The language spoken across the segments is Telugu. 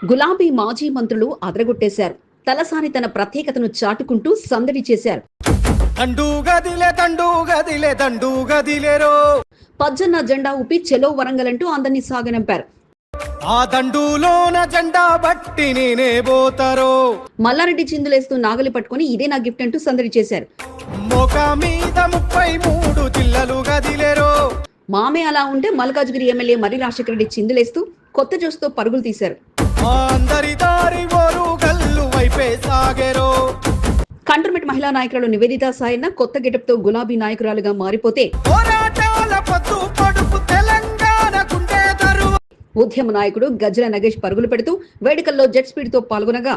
గులాబీ మాజీ మంత్రులు అదరగొట్టేశారు. తలసాని తన ప్రత్యేకతను చాటుకుంటూ సందడి చేశారు. పజ్జన్న జెండా ఊపి చెలో వరంగల్ అంటూ అందరినీ సాగనంపారు. ఆ దండులోన జెండా బట్టి నేనే పోతారో. మల్లారెడ్డి చిందులేస్తూ నాగలి పట్టుకుని ఇదే నా గిఫ్ట్ అంటూ సందడి చేశారు. మోక మీద 33 జిల్లలు గదిలేరో. మామే అలా ఉంటే మల్కాజ్గిరి ఎమ్మెల్యే మర్రి రాజశేఖర రెడ్డి చిందులేస్తూ కొత్త జోస్తో పరుగులు తీశారు. కంటర్మెంట్ మహిళా నాయకురాలు నివేదిత సాయన్న కొత్త గెటప్తో గులాబీ నాయకురాలుగా మారిపోతే ఉద్యమ నాయకుడు గజ్జల నగేష్ పరుగులు పెడుతూ వేడుకల్లో జెట్ స్పీడ్ తో పాల్గొనగా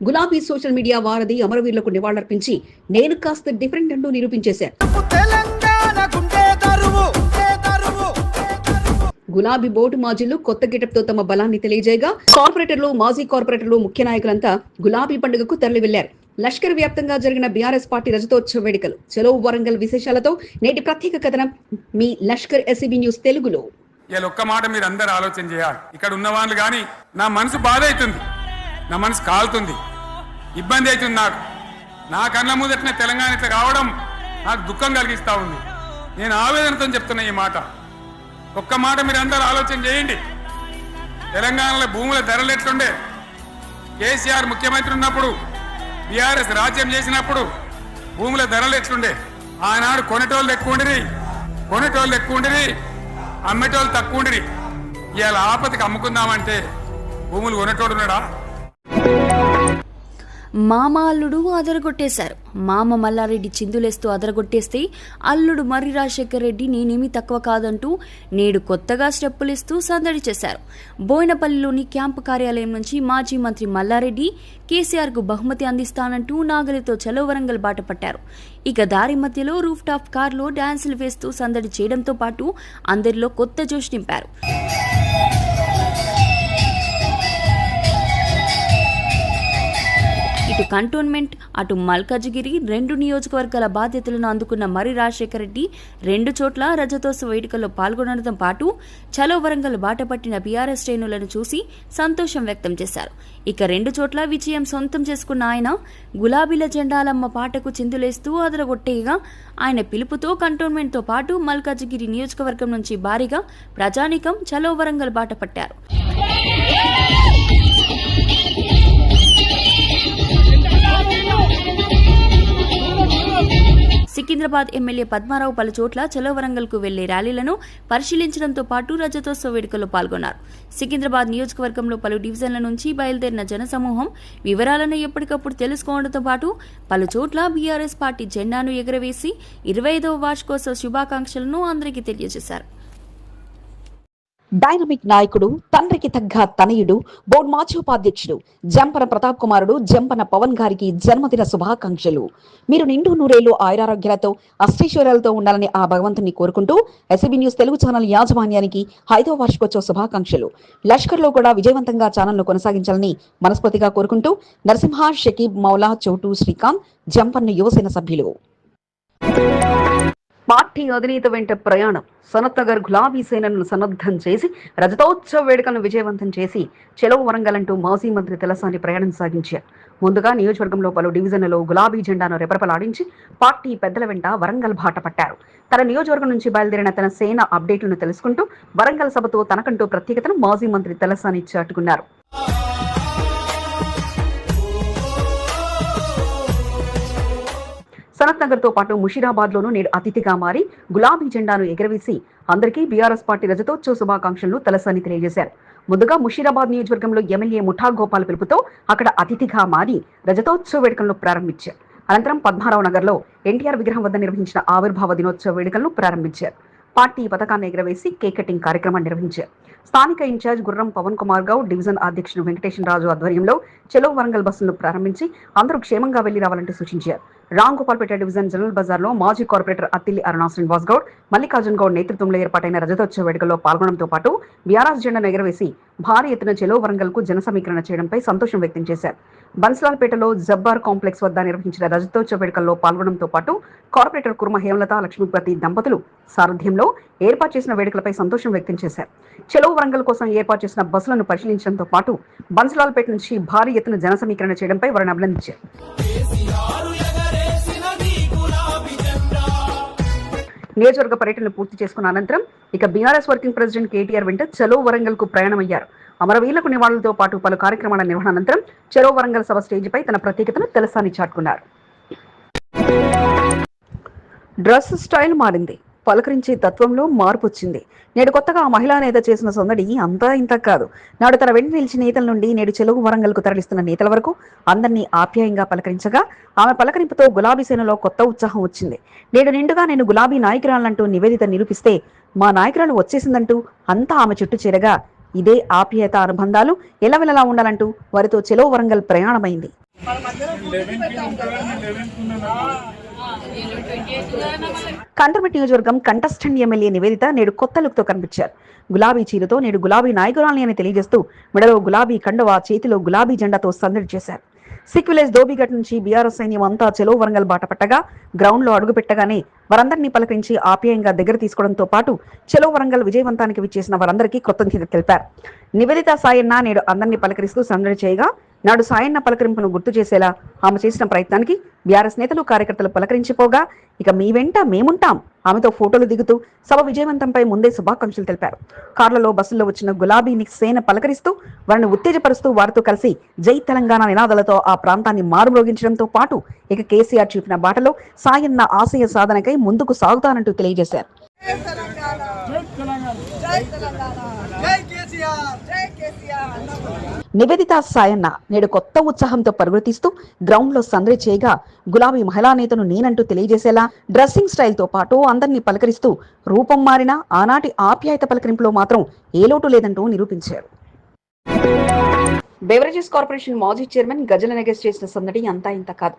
గులాబీ సోషల్ మీడియా వారధి అమరవీరులకు నివాళులర్పించి నేను కాస్త డిఫరెంట్ అంటూ నిరూపించేశారు. గులాబీ బోటు మాజీలు కొత్త గెటప్తో తమ బలాన్ని తెలియజేయగా కార్పొరేటర్లు, మాజీ కార్పొరేటర్లు, ముఖ్య నాయకులంతా గులాబీ పండుగకు తరలి వెళ్లారు. లష్కర్ వ్యాప్తంగా జరిగిన బీఆర్ఎస్ పార్టీ రజతోత్సవ వేడుకలు, చలో వరంగల్ విశేషాలతో నేటి ప్రత్యేక కథనం మీ లష్కర్ ఎస్సీబీ న్యూస్ తెలుగులో. ఒక్క మాట మీరు అందరూ ఆలోచన చేయాలి. ఇక్కడ ఉన్న వాళ్ళు కానీ నా మనసు బాధ అవుతుంది, నా మనసు కాలుతుంది, ఇబ్బంది అవుతుంది. నా కళ్ళ ముందటనే తెలంగాణ ఇట్లా రావడం నాకు దుఃఖం కలిగిస్తా ఉంది. నేను ఆవేదనతో చెప్తున్నా ఈ మాట. ఒక్క మాట మీరు అందరూ ఆలోచన చేయండి. తెలంగాణలో భూముల ధరలు ఎట్లుండే? కేసీఆర్ ముఖ్యమంత్రి ఉన్నప్పుడు, బీఆర్ఎస్ రాజ్యం చేసినప్పుడు భూముల ధరలు ఎట్లుండే? ఆనాడు కొనేటోళ్ళు ఎక్కువ ఉండిరి, అమ్మేటోళ్ళు తక్కువ ఉండిరి. ఇవాళ ఆపతికి అమ్ముకుందామంటే భూములు కొనేటోడు ఉన్నాడా? మామ అల్లుడు అదరగొట్టేశారు. మామ మల్లారెడ్డి చిందులేస్తూ అదరగొట్టేస్తే అల్లుడు మర్రి రాజశేఖర రెడ్డి నేనేమీ తక్కువ కాదంటూ నేడు కొత్తగా స్టెప్పులిస్తూ సందడి చేశారు. బోయినపల్లిలోని క్యాంపు కార్యాలయం నుంచి మాజీ మంత్రి మల్లారెడ్డి కేసీఆర్కు బహుమతి అందిస్తానంటూ నాగలితో చలో వరంగల్ బాట పట్టారు. ఇక దారి మధ్యలో రూఫ్ టాప్ కార్లో డాన్సులు వేస్తూ సందడి చేయడంతో పాటు అందరిలో కొత్త జోష్ నింపారు. ఇటు కంటోన్మెంట్, అటు మల్కాజ్గిరి 2 నియోజకవర్గాల బాధ్యతలను అందుకున్న మర్రి రాజశేఖర రెడ్డి 2 చోట్ల రజతోత్సవ వేడుకల్లో పాల్గొనడంతో పాటు చలో వరంగల్ బాట పట్టిన బీఆర్ఎస్ శ్రేణులను చూసి సంతోషం వ్యక్తం చేశారు. ఇక 2 చోట్ల విజయం సొంతం చేసుకున్న ఆయన గులాబీల జెండాలమ్మ పాటకు చిందులేస్తూ అదరగొట్టేయగా ఆయన పిలుపుతో కంటోన్మెంట్తో పాటు మల్కాజ్గిరి నియోజకవర్గం నుంచి భారీగా ప్రజానీకం చలో వరంగల్ బాట పట్టారు. సికింద్రాబాద్ ఎమ్మెల్యే పద్మారావు పలు చోట్ల చలో వరంగల్కు వెళ్లే ర్యాలీలను పరిశీలించడంతో పాటు రజతోత్సవ వేడుకల్లో పాల్గొన్నారు. సికింద్రాబాద్ నియోజకవర్గంలో పలు డివిజన్ల నుంచి బయలుదేరిన జనసమూహం వివరాలను ఎప్పటికప్పుడు తెలుసుకోవడంతో పాటు పలు చోట్ల బీఆర్ఎస్ పార్టీ జెండాను ఎగురవేసి 25వ వార్షికోత్సవ శుభాకాంక్షలను అందరికీ తెలియజేశారు. డైనమిక్ నాయకుడు, తండ్రికి తగ్గ తనయుడు, బోర్డు మాజీ ఉపాధ్యక్షుడు జంపన ప్రతాప్ కుమారుడు జంపన పవన్ గారికి జన్మదిన శుభాకాంక్షలు. మీరు నిండు నూరేళ్లు ఆయురారోగ్యాలతో అష్టైశ్వర్యాలతో ఉండాలని ఆ భగవంతుని కోరుకుంటూ ఎస్సీబీ న్యూస్ తెలుగు ఛానల్ యాజమాన్యానికి 5వ వార్షికోత్సవ శుభాకాంక్షలు. లష్కర్ లో కూడా విజయవంతంగా ఛానల్ను కొనసాగించాలని మనస్ఫూర్తిగా కోరుకుంటూ నరసింహ, షకీబ్, మౌలా, చోటు, శ్రీకాంత్, జంపన్న యువసేన సభ్యులు. పార్టీ అధినేత వెంట ప్రయాణం. సనత్ నగర్ గులాబీ సేనను సన్నద్ధం చేసి రజతోత్సవ వేడుకలను విజయవంతం చేసి చెలో వరంగల్ అంటూ మాజీ మంత్రి తలసాని ప్రయాణం సాగించారు. ముందుగా నియోజకవర్గంలో పలు డివిజన్లలో గులాబీ జెండాను రెపరెపలాడించి పార్టీ పెద్దల వెంట వరంగల్ బాట పట్టారు. తన నియోజకవర్గం నుంచి బయలుదేరిన తన సేన అప్డేట్లను తెలుసుకుంటూ వరంగల్ సభతో తనకంటూ ప్రత్యేకతను మాజీ మంత్రి తలసాని చాటుకున్నారు. సనత్ నగర్ తో పాటు ముషీరాబాద్ లోనూ నేడు అతిథిగా మారి గులాబీ జెండాను ఎగరవేసి అందరికీ బీఆర్ఎస్ పార్టీ రజతోత్సవ శుభాకాంక్షలను తలసాని తెలియజేశారు. ముందుగా ముషీరాబాద్ నియోజకవర్గంలో ఎమ్మెల్యే ముఠా గోపాల్ పిలుపుతో అక్కడ అతిథిగా మారి రజతోత్సవ వేడుకలను ప్రారంభించారు. అనంతరం పద్మారావు నగర్ లో ఎన్టీఆర్ విగ్రహం వద్ద నిర్వహించిన ఆవిర్భావ దినోత్సవ వేడుకలను ప్రారంభించారు. పార్టీ పథకాన్ని ఎగరవేసి కేక్ కటింగ్ కార్యక్రమాన్ని నిర్వహించారు. స్థానిక ఇన్ఛార్జ్ గుర్రం పవన్ కుమార్ గౌడ్, డివిజన్ అధ్యక్షుడు వెంకటేశ్వర రాజు ఆధ్వర్యంలో చెలో వరంగల్ బస్సులను ప్రారంభించి అందరూ క్షేమంగా వెళ్లి రావాలంటూ సూచించారు. రాంగోపాల్పేట డివిజన్ జనరల్ బజార్లో మాజీ కార్పొరేటర్ అత్తిలి అరుణా శ్రీనివాస్ గౌడ్, మల్లికార్జున్ గౌడ్ నేతృత్వంలో ఏర్పాటైన రజతోత్సవ వేడుకల్లో పాల్గొనడంతో పాటు బీఆర్ఎస్ జెండాను ఎగురవేసి భారీ ఎత్తున చెలో వరంగల్ కు జన సమీకరణ చేయడంపై సంతోషం వ్యక్తం చేశారు. బన్స్లాల్పేటలో జబ్బార్ కాంప్లెక్స్ వద్ద నిర్వహించిన రజతోత్సవ వేడుకల్లో పాల్గొనడంతో పాటు కార్పొరేటర్ కుర్మ హేమలత లక్ష్మీపతి దంపతులు సారథ్యంలో ఏర్పాటు చేసిన వేడుకలపై సంతోషం వ్యక్తం చేశారు. చెలో వరంగల్ కోసం ఏర్పాటు చేసిన బస్సులను పరిశీలించడంతో పాటు బన్స్లాల్పేట నుంచి భారీ ఎత్తున జన సమీకరణ చేయడంపై వారిని అభినందించారు. నియోజకవర్గ పర్యటనలు పూర్తి చేసుకున్న అనంతరం ఇక బీఆర్ఎస్ వర్కింగ్ ప్రెసిడెంట్ కేటీఆర్ వెంట చలో వరంగల్ కు ప్రయాణమయ్యారు. అమరవీరులకు నివాళులతో పాటు పలు కార్యక్రమాల నిర్వహణ అనంతరం చలో వరంగల్ సభ స్టేజిపై తన ప్రత్యేకతను తెలసాని చాటుకున్నారు. డ్రెస్ స్టైల్ మారింది, పలకరించే తత్వంలో మార్పు వచ్చింది. నేడు కొత్తగా ఆ మహిళా నేత చేసిన సందడి అంతా ఇంత కాదు. నాడు తన వెంట నిలిచిన నేతల నుండి నేడు చెలుగు వరంగల్ కు తరలిస్తున్న నేతల వరకు అందరినీ ఆప్యాయంగా పలకరించగా ఆమె పలకరింపుతో గులాబీ సేనలో కొత్త ఉత్సాహం వచ్చింది. నేడు నిండుగా నేను గులాబీ నాయకురాలంటూ నివేదిత నిరూపిస్తే మా నాయకురాలు వచ్చేసిందంటూ అంతా ఆమె చుట్టూ చేరగా ఇదే ఆప్యాయత అనుబంధాలు ఎలవెలలా ఉండాలంటూ వారితో చెలో వరంగల్ ప్రయాణమైంది. కంటర్మెంట్ నియోజకవర్గం కంటెస్టెంట్ ఎమ్మెల్యే నివేదిత నేడు కొత్త లుక్ తో కనిపించారు. గులాబీ చీరతో నేడు గులాబీ నాయకురాలని అని తెలియజేస్తూ మెడలో గులాబీ కండువా, చేతిలో గులాబీ జెండాతో సందడి చేశారు. సిక్ విలేజ్ దోబిఘట్ నుంచి బీఆర్ఎస్ సైన్యం అంతా చెలో వరంగల్ బాట పట్టగా గ్రౌండ్ లో అడుగు పెట్టగానే వారందరినీ పలకరించి ఆప్యాయంగా దగ్గర తీసుకోవడంతో పాటు చెలో వరంగల్ విజయవంతానికి విచ్చేసిన వారందరికీ కృతజ్ఞతలు తెలిపారు. నివేదిత సాయన్న నేడు అందరినీ పలకరిస్తూ సందడి చేయగా నాడు సాయన్న పలకరింపును గుర్తు చేసేలా ఆమె చేసిన ప్రయత్నానికి బీఆర్ఎస్ నేతలు కార్యకర్తలు పలకరించిపోగా ఇక మీ వెంట మేముంటాం ఆమెతో ఫోటోలు దిగుతూ సభ విజయవంతంపై ముందే శుభాకాంక్షలు తెలిపారు. కార్లలో బస్సుల్లో వచ్చిన గులాబీని సేన పలకరిస్తూ వారిని ఉత్తేజపరుస్తూ వారితో కలిసి జై తెలంగాణ నినాదాలతో ఆ ప్రాంతాన్ని మారుమ్రోగించడంతో పాటు ఇక కేసీఆర్ చూపిన బాటలో సాయన్న ఆశయ సాధనకై ముందుకు సాగుతానంటూ తెలియజేశారు. నివేదిత సాయన్న నేడు కొత్త ఉత్సాహంతో పరుగుతీస్తూ గ్రౌండ్ లో సందడి చేయగా గులాబీ మహిళా నేతను నేనంటూ తెలియజేసేలా డ్రెస్సింగ్ స్టైల్ తో పాటు అందరినీ పలకరిస్తూ రూపం మారిన ఆనాటి ఆప్యాయత పలకరింపులో మాత్రం ఏ లోటు లేదంటూ నిరూపించారు. బెవరేజెస్ కార్పొరేషన్ మాజీ చైర్మన్ గజల నగేష్ చేసిన సందడి అంతా ఇంత కాదు.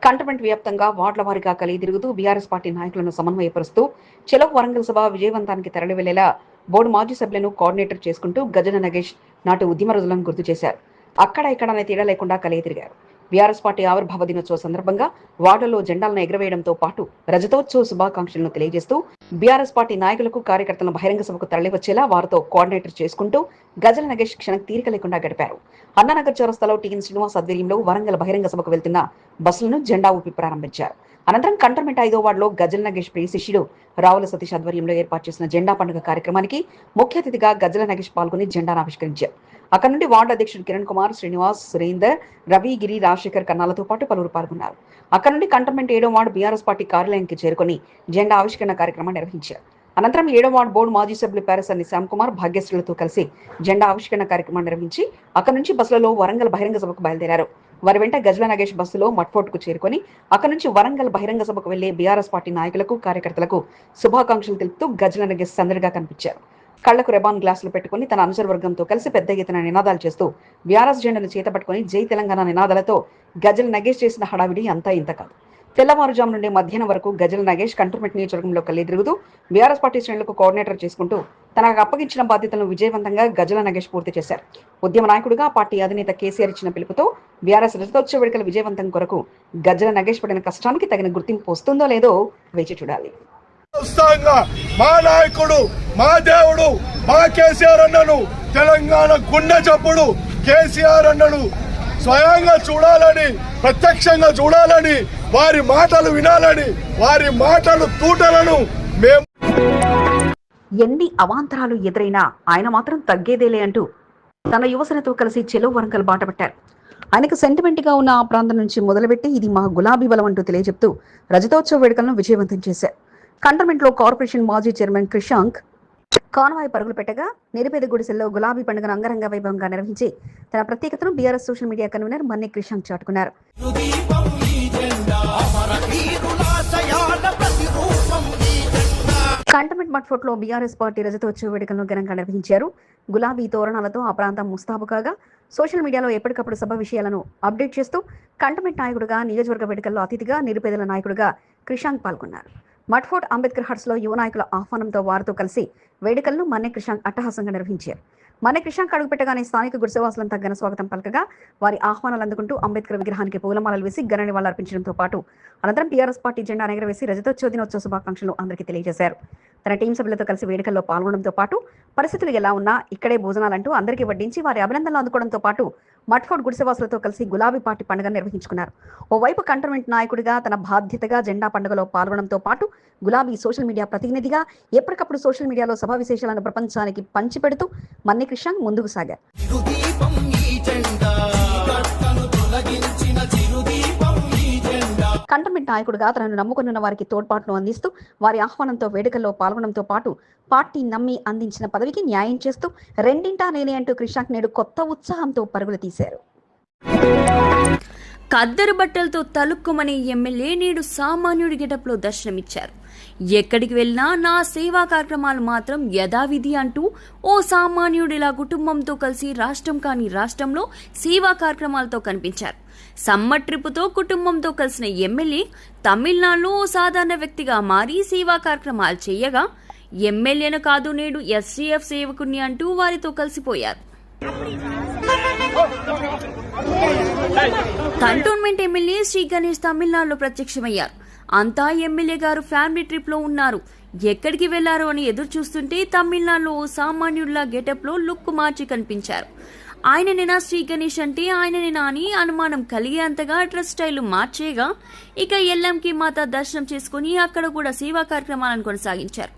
కంటోన్మెంట్ వ్యాప్తంగా వార్డుల వారీగా కలిగి తిరుగుతూ బీఆర్ఎస్ పార్టీ నాయకులను సమన్వయపరుస్తూ చెలో వరంగల్ సభ విజయవంతానికి తరలి వెళ్లేలా బోర్డు మాజీ సభ్యులను కోఆర్డినేటర్ చేసుకుంటూ గజల నగేష్ నాటి ఉద్యమ రోజులను గుర్తు చేశారు. అక్కడ ఇక్కడ అనే తేడా లేకుండా కలిగి తిరిగారు. బీఆర్ఎస్ పార్టీ ఆవిర్భావ దినోత్సవ సందర్భంగా వార్డులో జెండాలను ఎగురవేయడంతో పాటు రజతోత్సవ శుభాకాంక్షలను తెలియజేస్తూ బీఆర్ఎస్ పార్టీ నాయకులకు కార్యకర్తలను బహిరంగ సభకు తరలివచ్చేలా వారితో కోఆర్డినేటర్ చేసుకుంటూ గజల నగేష్ క్షణం తీరిక లేకుండా గడిపారు. అన్నానగర్ చౌరస్తాలో టీఎన్ శ్రీనివాస్ ఆధ్వర్యంలో వరంగల్ బహిరంగ సభకు వెళ్తున్న బస్సులను జెండా ఊపి ప్రారంభించారు. అనంతరం కంటోన్మెంట్ 5వ వార్డులో గజల నగేష్ ప్రియ శిష్యుడు రావుల సతీష్ ఆధ్వర్యంలో ఏర్పాటు చేసిన జెండా పండుగ కార్యక్రమానికి ముఖ్య అతిథిగా గజల నగేష్ పాల్గొని జెండాను ఆవిష్కరించారు. అక్కడ నుండి వార్డు అధ్యక్షుడు కిరణ్ కుమార్, శ్రీనివాస్, సురేందర్, రవి, గిరి, రాజశేఖర్ కన్నాలతో పాటు పలువురు పాల్గొన్నారు. అక్కడ నుండి కంటోన్మెంట్ 7వ వార్డు బీఆర్ఎస్ పార్టీ కార్యాలయానికి చేరుకుని జెండా ఆవిష్కరణ కార్యక్రమాన్ని నిర్వహించారు. అనంతరం 7వ వార్డు బోర్డు మాజీ సభ్యులు పారసన్ని శ్యామ్ కుమార్, భాగ్యశ్రీలతో కలిసి జెండా ఆవిష్కరణ కార్యక్రమాన్ని నిర్వహించి అక్కడి నుంచి బస్సులలో వరంగల్ బహిరంగ సభకు బయలుదేరారు. వారి వెంట గజల నగేష్ బస్సులో మట్ఫోర్ట్ కు చేరుకొని అక్కడి నుంచి వరంగల్ బహిరంగ సభకు వెళ్లే బీఆర్ఎస్ పార్టీ నాయకులకు కార్యకర్తలకు శుభాకాంక్షలు తెలుపుతూ గజల నగేష్ సందడిగా కనిపించారు. కళ్లకు రెబాన్ గ్లాసులు పెట్టుకుని తన అనుచర వర్గంతో కలిసి పెద్ద ఎత్తున నినాదాలు చేస్తూ బీఆర్ఎస్ జెండాను చేతపట్టుకుని జై తెలంగాణ నినాదాలతో గజల నగేష్ చేసిన హడావిడి అంతా ఇంత కాదు. తెల్లవారుజాము నుండి మధ్యాహ్నం వరకు గజల నగేష్ కంటోన్మెంట్ నియోజకవర్గంలో కలిగి తిరుగుతూ బీఆర్ఎస్ పార్టీ శ్రేణులకు కోఆర్డినేటర్ చేసుకుంటూ తనకు అప్పగించిన బాధ్యతలను విజయవంతంగా గజల నగేష్ పూర్తి చేశారు. ఉద్యమ నాయకుడిగా పార్టీ అధినేత కేసీఆర్ ఇచ్చిన పిలుపుతో బీఆర్ఎస్ రజతోత్సవ వేడుకల విజయవంతం కొరకు గజల నగేష్ పడిన కష్టానికి తగిన గుర్తింపు వస్తుందో లేదో వేచి చూడాలి. మా నాయకుడు, మా దేవుడు, మా కేసీఆర్ అన్నను, తెలంగాణ గుండె చప్పుడు కేసీఆర్ అన్నను స్వయంగా చూడాలని, ప్రత్యక్షంగా చూడాలని, వారి మాటలు వినాలని, వారి మాటలు తూటలను మేము ఎన్ని అవాంతరాలు ఎదురైనా ఆయన మాత్రం తగ్గేదేలే అంటూ తన యువసేనతో కలిసి చెలో వరంగల్ బాట పట్టారు. ఆయనకు సెంటిమెంట్ గా ఉన్న ఆ ప్రాంతం నుంచి మొదలుపెట్టి ఇది మా గులాబీ బలం అంటూ తెలియజెప్తూ రజతోత్సవ వేడుకలను విజయవంతం చేశారు. కంటోన్మెంట్ లో కార్పొరేషన్ మాజీ చైర్మన్ క్రిషాంక్ కాన్వాయ్ పరుగులు పెట్టగా నిరుపేద గుడిసెల్లో గులాబీ పండుగను అంగరంగ వైభవంగా నిర్వహించి తన ప్రత్యేకతను బీఆర్ఎస్ సోషల్ మీడియా కన్వీనర్ మన్ని క్రిషాంక్ చాటుకున్నారు. కంటోన్మెంట్ మట్ఫోర్ట్లో బీఆర్ఎస్ పార్టీ రజతోత్సవ వేడుకలను ఘనంగా నిర్వహించారు. గులాబీ తోరణాలతో ఆ ప్రాంతం ముస్తాబు కాగా సోషల్ మీడియాలో ఎప్పటికప్పుడు సభ విషయాలను అప్డేట్ చేస్తూ కంటోన్మెంట్ నాయకుడిగా, నియోజకవర్గ వేడుకల్లో అతిథిగా, నిరుపేదల నాయకుడిగా క్రిషాంక్ పాల్గొన్నారు. మట్ఫోర్ట్ అంబేద్కర్ హట్స్లో యువ నాయకుల ఆహ్వానంతో వారితో కలిసి వేడుకలను మన్నె క్రిషాంక్ అట్టహాసంగా నిర్వహించారు. మన్నె క్రిషాంక్ అడుగుపెట్టగానే స్థానిక గుడిసెవాసులంతా ఘన స్వాగతం పలకగా వారి ఆహ్వానాలు అందుకుంటూ అంబేద్కర్ విగ్రహానికి పూలమాలలు వేసి ఘన నివాళులర్పించడంతో పాటు అనంతరం టీఆర్ఎస్ పార్టీ జెండా ఎగరవేసి రజతోత్సవ దినోత్సవ శుభాకాంక్షలు అందరికీ తెలియజేశారు. తన టీం సభ్యులతో కలిసి వేడుకల్లో పాల్గొనడంతో పాటు పరిస్థితులు ఎలా ఉన్నా ఇక్కడే భోజనాలంటూ అందరికీ వడ్డించి వారి అభినందనలు అందుకోవడంతో పాటు మట్ఫోర్ట్ గుడిసెవాసులతో కలిసి గులాబీ పార్టీ పండుగ నిర్వహించుకున్నారు. ఓవైపు కంటోన్మెంట్ నాయకుడిగా తన బాధ్యతగా జెండా పండుగలో పాల్గొనడంతో పాటు గులాబీ సోషల్ మీడియా ప్రతినిధిగా ఎప్పటికప్పుడు సోషల్ మీడియాలో సభా విశేషాలను ప్రపంచానికి పంచిపెడుతూ మన్నె క్రిషాంక్ ముందుకు సాగారు. కంటోన్మెంట్ నాయకుడిగా తనను నమ్ముకున్న వారికి తోడ్పాటును అందిస్తూ వారి ఆహ్వానంతో వేడుకల్లో పాల్గొనడంతో పాటు పార్టీ నమ్మి అందించిన పదవికి న్యాయం చేస్తూ రెండింటా నేనే అంటూ క్రిషాంక్ నేడు కొత్త ఉత్సాహంతో పరుగులు తీశారు. ఖద్దరు బట్టలతో తలుక్కుమనే ఎమ్మెల్యే నేడు సామాన్యుడి గెటప్లో దర్శనమిచ్చారు. ఎక్కడికి వెళ్ళినా నా సేవా కార్యక్రమాలు మాత్రం యథావిధి అంటూ ఓ సామాన్యుడిలా కుటుంబంతో కలిసి రాష్ట్రం కాని రాష్ట్రంలో సేవా కార్యక్రమాలతో కనిపించారు. సమ్మర్ ట్రిప్పుతో కుటుంబంతో కలిసిన ఎమ్మెల్యే తమిళనాడులో ఓ సాధారణ వ్యక్తిగా మారి సేవా కార్యక్రమాలు చేయగా ఎమ్మెల్యేను కాదు నేడు ఎస్డీఎఫ్ సేవకుని అంటూ వారితో కలిసిపోయారు. కంటోన్మెంట్ ఎమ్మెల్యే శ్రీ గణేష్ తమిళనాడులో ప్రత్యక్షమయ్యారు. అంతా ఎమ్మెల్యే గారు ఫ్యామిలీ ట్రిప్ లో ఉన్నారు, ఎక్కడికి వెళ్లారు అని ఎదురు చూస్తుంటే తమిళనాడులో ఓ సామాన్యుడిలా గెటప్ లో లుక్ మార్చి కనిపించారు. ఆయననేనా శ్రీ గణేష్ అంటే ఆయననేనా అని అనుమానం కలిగేంతగా డ్రెస్ స్టైల్ మార్చేగా ఇక ఎల్లంకి మాత దర్శనం చేసుకుని అక్కడ కూడా సేవా కార్యక్రమాలను కొనసాగించారు.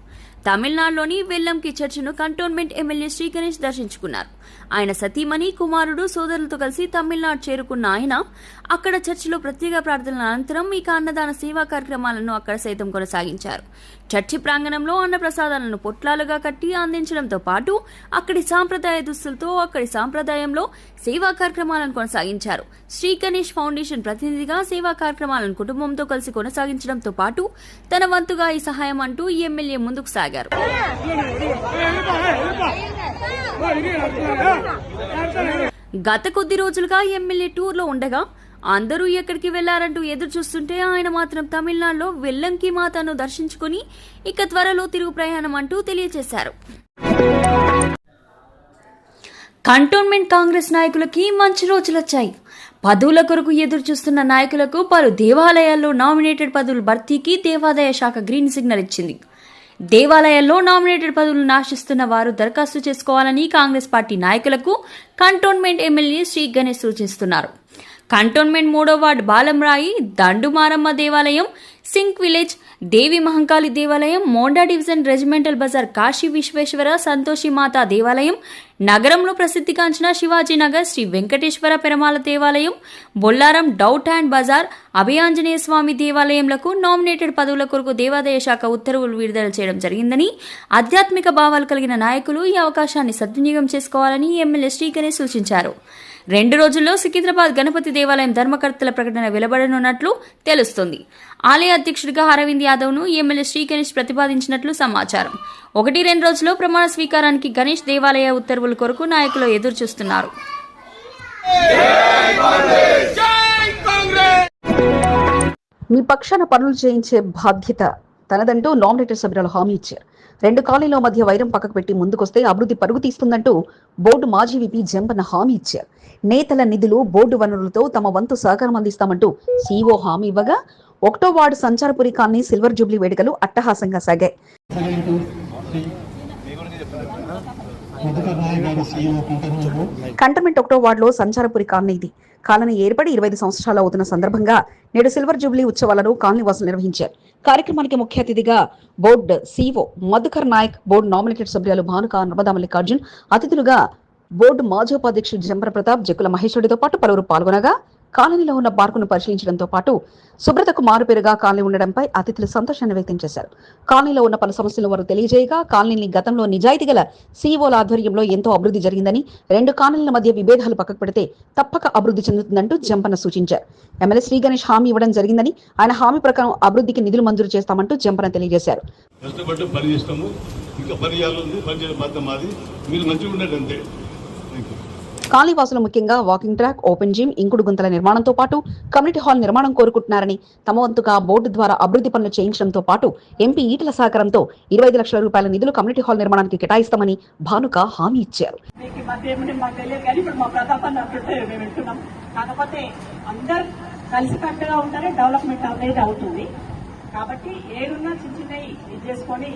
తమిళనాడులోని వెల్లంకి చర్చిను కంటోన్మెంట్ ఎమ్మెల్యే శ్రీ గణేష్ దర్శించుకున్నారు. ఆయన సతీమణి, కుమారుడు, సోదరులతో కలిసి తమిళనాడు చేరుకున్న ఆయన అక్కడ చర్చిలో ప్రత్యేక ప్రార్థనల అనంతరం ఇక అన్నదాన సేవా కార్యక్రమాలను అక్కడ సైతం కొనసాగించారు. చర్చి ప్రాంగణంలో అన్న ప్రసాదాలను పొట్లాలుగా కట్టి అందించడంతో పాటు అక్కడి సాంప్రదాయ దుస్తులతో అక్కడి సాంప్రదాయంలో సేవా కార్యక్రమాలను కొనసాగించారు. శ్రీ గణేష్ ఫౌండేషన్ ప్రతినిధిగా సేవా కార్యక్రమాలను కుటుంబంతో కలిసి కొనసాగించడంతో పాటు తన వంతుగా ఈ సహాయం అంటూ ఈ ఎమ్మెల్యే ముందుకు సాగారు. గత కొద్ది రోజులుగా ఎమ్మెల్యే టూర్లో ఉండగా అందరూ ఎక్కడికి వెళ్లారంటూ ఎదురు చూస్తుంటే ఆయన మాత్రం తమిళనాడులో వెల్లంకి మాతను దర్శించుకుని ఇక త్వరలో తిరుగు ప్రయాణం అంటూ తెలియజేశారు. కంటోన్మెంట్ కాంగ్రెస్ నాయకులకి మంచి రోజులొచ్చాయి. పదవుల కొరకు ఎదురు చూస్తున్న నాయకులకు పలు దేవాలయాల్లో నామినేటెడ్ పదవుల భర్తీకి దేవాదాయ శాఖ గ్రీన్ సిగ్నల్ ఇచ్చింది. దేవాలయాల్లో నామినేటెడ్ పదవులను ఆశిస్తున్న వారు దరఖాస్తు చేసుకోవాలని కాంగ్రెస్ పార్టీ నాయకులకు కంటోన్మెంట్ ఎమ్మెల్యే శ్రీ గణేష్ సూచిస్తున్నారు. కంటోన్మెంట్ 3వ వార్డు బాలంరాయి, దండుమారమ్మ దేవాలయం, సింక్ విలేజ్, దేవి మహంకాళి దేవాలయం, మోండా డివిజన్ రెజిమెంటల్ బజార్ కాశీ విశ్వేశ్వర సంతోషి మాతా దేవాలయం, నగరంలో ప్రసిద్ధిగాంచిన శివాజీనగర్ శ్రీ వెంకటేశ్వర పెరమాల దేవాలయం, బొల్లారం డౌట్ అండ్ బజార్ అభయాంజనేయ స్వామి దేవాలయంలకు నామినేటెడ్ పదవుల కొరకు దేవాదాయ శాఖ ఉత్తర్వులు విడుదల చేయడం జరిగిందని, ఆధ్యాత్మిక భావాలు కలిగిన నాయకులు ఈ అవకాశాన్ని సద్వినియోగం చేసుకోవాలని ఎమ్మెల్యే శ్రీ గణేష్ సూచించారు. 2 రోజుల్లో సికింద్రాబాద్ గణపతి దేవాలయం ధర్మకర్తల ప్రకటన వెలువడనున్నట్లు తెలుస్తోంది. ఆలయ అధ్యక్షుడిగా అరవింద్ యాదవ్ ను ఎమ్మెల్యే శ్రీ గణేష్ ప్రతిపాదించినట్లు సమాచారం. 1-2 రోజుల్లో ప్రమాణ స్వీకారానికి గణేష్ దేవాలయ ఉత్తర్వుల కొరకు నాయకులు ఎదురు చూస్తున్నారు. మీ పక్షాన పనులు చేయించే బాధ్యత తనదంటూ నామినేటెడ్ సభ్యులు హామీ ఇచ్చారు. 2 కాలనీల మధ్య వైరం పక్కకు పెట్టి ముందుకొస్తే అభివృద్ధి పరుగు తీస్తుందంటూ బోర్డు మాజీ విపి జంపన్న హామీ ఇచ్చారు. నేతల నిధులు, బోర్డు వనరులతో తమ వంతు సహకారం అందిస్తామంటూ సీఓ హామీ ఇవ్వగా 1వ వార్డు సంచారపురి కాలనీ సిల్వర్ జూబ్లీ వేడుకలు అట్టహాసంగా సాగాయి. కంటోన్మెంట్ 1వ వార్డులో సంచారపురి కాలనీ ఇది. కాలనీ ఏర్పడి 25 సంవత్సరాలు అవుతున్న సందర్భంగా నేడు సిల్వర్ జూబ్లీ ఉత్సవాలను కాలనీ వాసులు నిర్వహించారు. కార్యక్రమానికి ముఖ్య అతిథిగా board CO Madhukar Nayak, board nominated సభ్యులు భానుక, నర్మదా మల్లికార్జున్, అతిథులుగా బోర్డు మాజీ ఉపాధ్యక్షుడు జంపర ప్రతాప్, జక్కుల మహేశ్వరితో పాటు పలువురు పాల్గొనగా కాలనీలో ఉన్న పార్కును పరిశీలించడంతో పాటు శుభ్రతకు మారుపేరుగా కాలనీ ఉండడంపై అతిథులు సంతోషాన్ని వ్యక్తం చేశారు. కాలనీలో ఉన్న పలు సమస్యలను వారు తెలియజేయగా కాలనీని గతంలో నిజాయితీ గల సీఈఓల ఆధ్వర్యంలో ఎంతో అభివృద్ధి జరిగిందని, 2 కాలనీల మధ్య విభేదాలు పక్కకు పెడితే తప్పక అభివృద్ధి చెందుతుందంటూ జంపన్న సూచించారు. ఎమ్మెల్యే శ్రీ గణేష్ హామీ ఇవ్వడం జరిగిందని, ఆయన హామీ ప్రకారం అభివృద్ధికి నిధులు మంజూరు చేస్తామంటూ జంపన్న తెలియజేశారు. కష్టపడి పని చేస్తాము, ఇంకా పని చేయాలి, పని చేయడం బాధ్యత మాది. మీరు మంచిగా ఉండండి అంతే. కాలనీవాసులు ముఖ్యంగా వాకింగ్ ట్రాక్, ఓపెన్ జిమ్, ఇంకుడు గుంతల నిర్మాణంతో పాటు కమ్యూనిటీ హాల్ నిర్మాణం కోరుకుంటున్నారని, తమ వంతుగా బోర్డు ద్వారా అభివృద్ధి పనులు చేయించడంతో పాటు ఎంపీ ఈటల సహకారంతో 25 లక్షల రూపాయల నిధులు కమ్యూనిటీ హాల్ నిర్మాణానికి కేటాయిస్తామని భానుక హామీ ఇచ్చారు. కలిసికట్టుగా ఉంటేనే డెవలప్మెంట్ అనేది అవుతుంది. కాబట్టి ఏడున్నా చిన్న చిన్నవి ఇది చేసుకొని